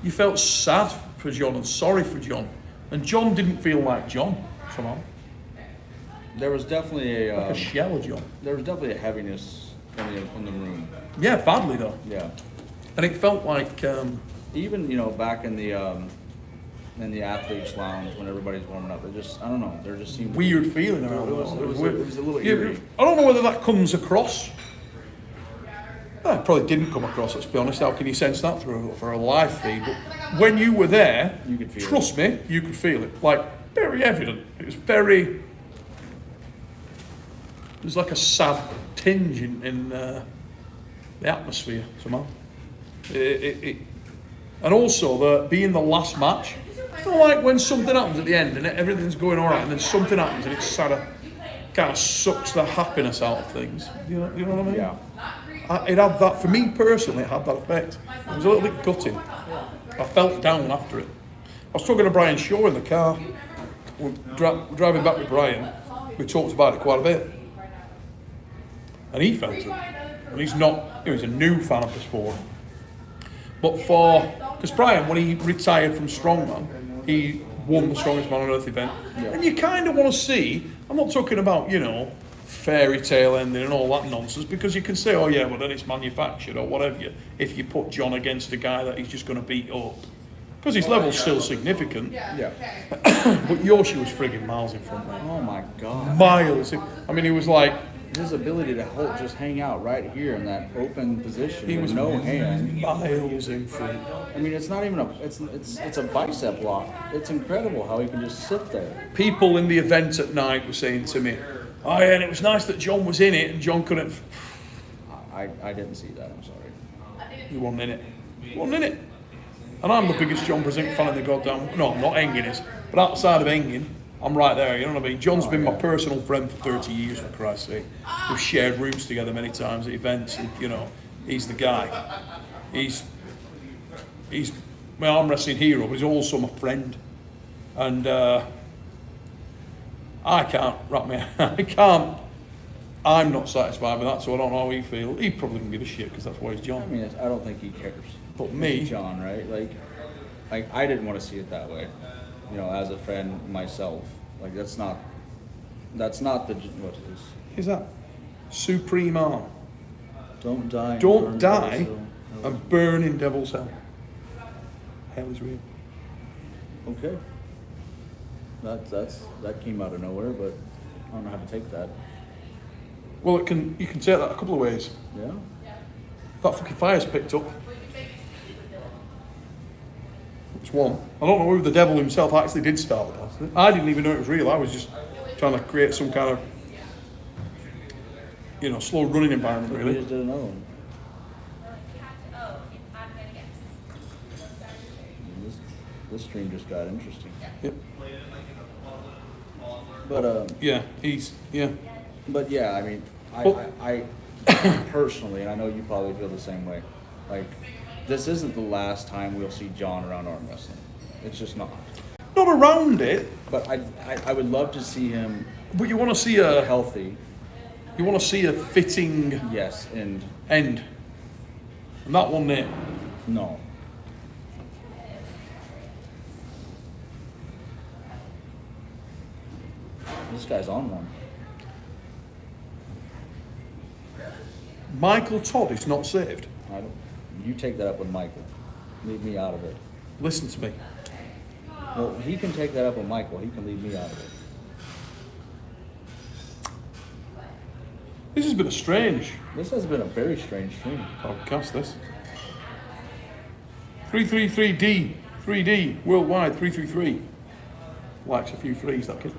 You felt sad for John and sorry for John, and John didn't feel like John somehow. There was definitely Like a shell of John. there was definitely a heaviness in the room. Yeah, badly though, Yeah. and it felt like. Even back in the in the athletes lounge when everybody's warming up. It just, I don't know, there just seemed Weird feeling around It was a little Yeah, eerie. I don't know whether that comes across. It probably didn't come across, let's be honest. How can you sense that for a live feed? But when you were there, You could feel trust me, you could feel it. Like, very evident. It was very... There's like a sad tinge in the atmosphere somehow. And also, being the last match, you know, like when something happens at the end and everything's going all right, and then something happens and it kind of sucks the happiness out of things. You know what I mean? Yeah. It had that, for me personally, it had that effect. It was a little bit gutting. I felt down after it. I was talking to Brian Shaw in the car. We're driving back with Brian. We talked about it quite a bit. And he felt it. And he's not, he's a new fan of the sport. But because Brian, when he retired from Strongman, he won the Strongest Man on Earth event. Yeah. And you kind of want to see, I'm not talking about, fairy tale ending and all that nonsense, because you can say, oh yeah, well then it's manufactured or whatever, if you put John against a guy that he's just going to beat up. Because his level's still significant. Yeah. But Yoshi was frigging miles in front, man. Oh my God. Miles. I mean, he was like, His ability to just hang out right here in that open position he with was no hand. miles in front. I mean, it's not even it's a bicep lock. It's incredible how he can just sit there. People in the event at night were saying to me, oh yeah, and it was nice that John was in it and John couldn't. I didn't see that. I'm sorry. He wasn't in it. He wasn't in it. And I'm the biggest John Brazink fan in the goddamn... No, I'm not. Engin is. But outside of Engin, I'm right there, you know what I mean? John's been my personal friend for 30 years, for Christ's sake. We've shared rooms together many times at events, and, he's the guy. He's my arm wrestling hero, but he's also my friend. And I can't wrap my... I'm not satisfied with that, so I don't know how he feels. He probably can give a shit, because that's why he's John. I mean, I don't think he cares. But me... John, right? Like I didn't want to see it that way. As a friend myself. Like that's not the what is. Is that Supreme Arm? Don't die. Don't burn die Devil's Hell. and burn in Devil's Hell. Hell is real. Okay. That came out of nowhere, but I don't know how to take that. Well, you can take that a couple of ways. Yeah. That fucking fire's picked up. It's one. I don't know who the devil himself actually did start with that. I didn't even know it was real. I was just trying to create some kind of, slow running environment, We really. just did another one. This stream just got interesting. Yep. But Yeah, yeah. But yeah, I mean, Well- I personally, and I know you probably feel the same way, like, this isn't the last time we'll see John around arm wrestling. It's just not. Not around it, But I would love to see him but you want to see a healthy, fitting yes, and end. And that one there. no. This guy's on one. Michael Todd is not saved. I don't. You take that up with Michael. Leave me out of it. Listen to me. Well, he can take that up with Michael. He can leave me out of it. This has been a strange This has been a very strange stream. podcast, this. 333D, 3D, worldwide, 333. Likes a few threes, that kid.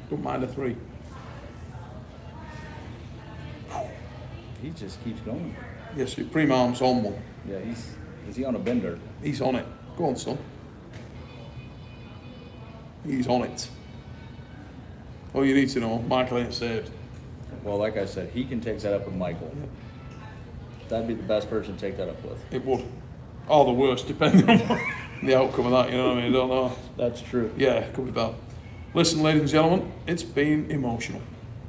Don't mind a three. He just keeps going. Yes, Supreme Arm's on one. Yeah, is he on a bender? He's on it. Go on, son. He's on it. All you need to know, Michael ain't saved. Well, like I said, he can take that up with Michael. That'd be the best person to take that up with. It would. Or the worst, depending on the outcome of that, you know what I mean? I don't know. That's true. Yeah, it could be bad. Listen, ladies and gentlemen, it's been emotional.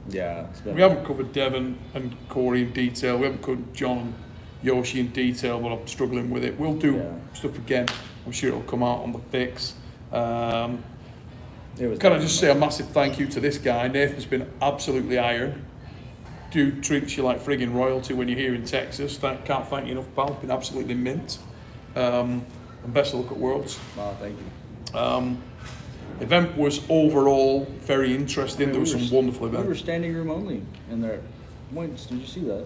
Yeah, it's been. We haven't covered Devon and Corey in detail. We haven't covered John and Yoshi in detail, but I'm struggling with it. We'll do stuff again. I'm sure it'll come out on the fix. It was Can I just say a massive thank you to this guy? Nathan's been absolutely iron. Dude treats you like friggin' royalty when you're here in Texas. Can't thank you enough, pal. Been absolutely mint. And best of luck at Worlds. Oh, thank you. Event was overall very interesting. There was some wonderful We were events. standing room only in there. Wait, did you see that?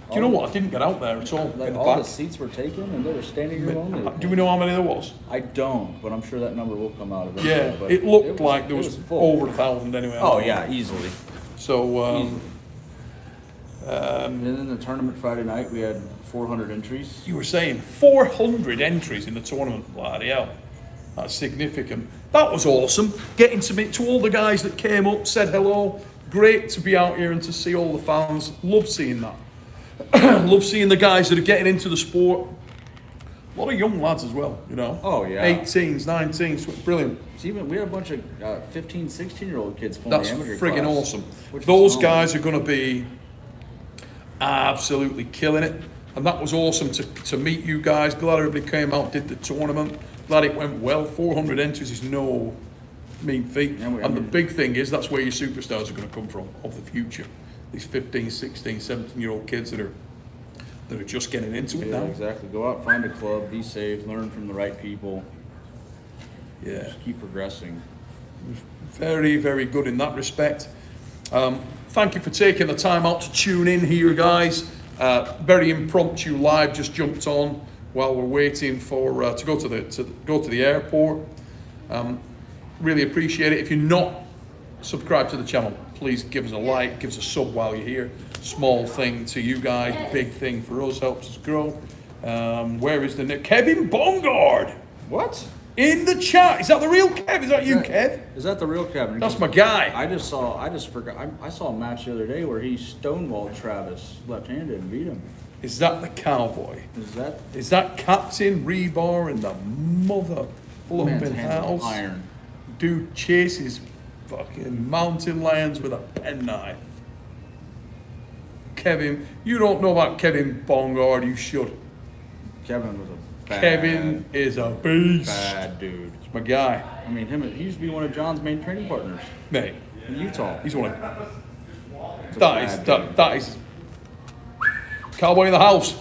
Do you know what? I didn't get out there at all. Like in the all the back. seats were taken and they were standing room only. Do we know how many there was? I don't, but I'm sure that number will come out eventually. Yeah, but it looked like there it was full. over 1,000 anyway. Oh yeah, easily. So, Easily. And then in the tournament Friday night, we had 400 entries. you were saying 400 entries in the tournament. Bloody hell. That's significant. That was awesome. Getting to meet to all the guys that came up, said hello. Great to be out here and to see all the fans. Love seeing that. Love seeing the guys that are getting into the sport. A lot of young lads as well, you know. Oh, yeah. 18s, 19s, brilliant. So even we had a bunch of 15, 16-year-old kids playing That's the amateur friggin' class, awesome. which was Those phenomenal. guys are going to be absolutely killing it. And that was awesome to meet you guys. Glad everybody came out, did the tournament. Glad it went well. 400 entries is no mean feat. Yeah, And the big thing is that's where your superstars are going to come from, of the future. These 15, 16, 17-year-old kids that are just getting into it Yeah, now. exactly. Go out, find a club, be safe, learn from the right people, Yeah. just keep progressing. Very, very good in that respect. Thank you for taking the time out to tune in here, guys. Very impromptu live, just jumped on while we're waiting for to go to the airport. Really appreciate it. If you're not subscribed to the channel, please give us a like, give us a sub while you're here. Small thing to you guys, big thing for us, helps us grow. Where is Kevin Bongard What? in the chat? Is that the real Kev? Is that you, Kev? Is that the real Kevin? That's my guy. I just forgot. I saw a match the other day where he stonewalled Travis left-handed and beat him. Is that the cowboy? Is that Is Captain Rebar in the mother man's flipping handle house? iron? Dude chases fucking mountain lions with a penknife. Kevin, you don't know about Kevin Bongard, you should. Kevin was a Kevin is a beast. bad dude. It's my guy. I mean, he used to be one of John's main training partners Mate, in Utah. he's one of He's a that is bad that is cowboy in the house.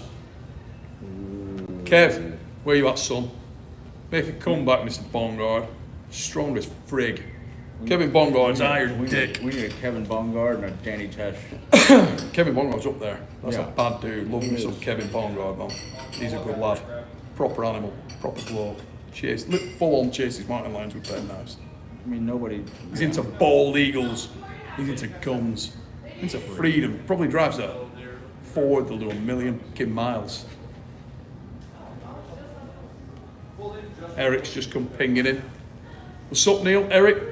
Kev, where you at, son? Make a comeback, Mr. Bongard. Strong as frig. Kevin Bongard's iron dick. We need a Kevin Bongard and a Danny Tesh. Kevin Bongard's up there. That's Yeah. a bad dude. Love me He some is. Kevin Bongard, man. He's a good lad. Proper animal. Proper bloke. Full on chases mountain lions with penknives. I mean, nobody. He's into bald eagles. He's into guns. Into freedom. Probably drives a Ford that'll do 1,000,000 fucking miles. Eric's just come pinging in. What's up, Neil? Eric?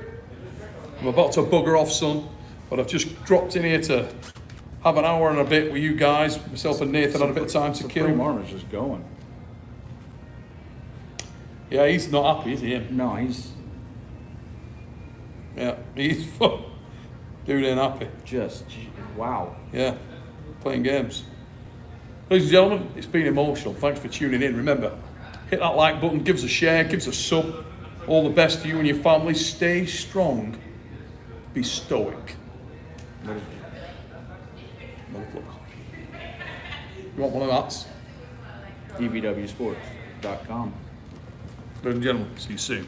I'm about to bugger off, son, but I've just dropped in here to have an hour and a bit with you guys. Myself and Nathan had a bit of time to Supreme kill. Armor's just going. Yeah, he's not happy, is he? No, he's Yeah, he's dude ain't happy. wow. Yeah, playing games. Ladies and gentlemen, it's been emotional. Thanks for tuning in. Remember, hit that like button, give us a share, give us a sub. All the best to you and your family. Stay strong. Be stoic. Motherfuckers. You want one of that? DVWsports.com. Ladies and gentlemen, see you soon.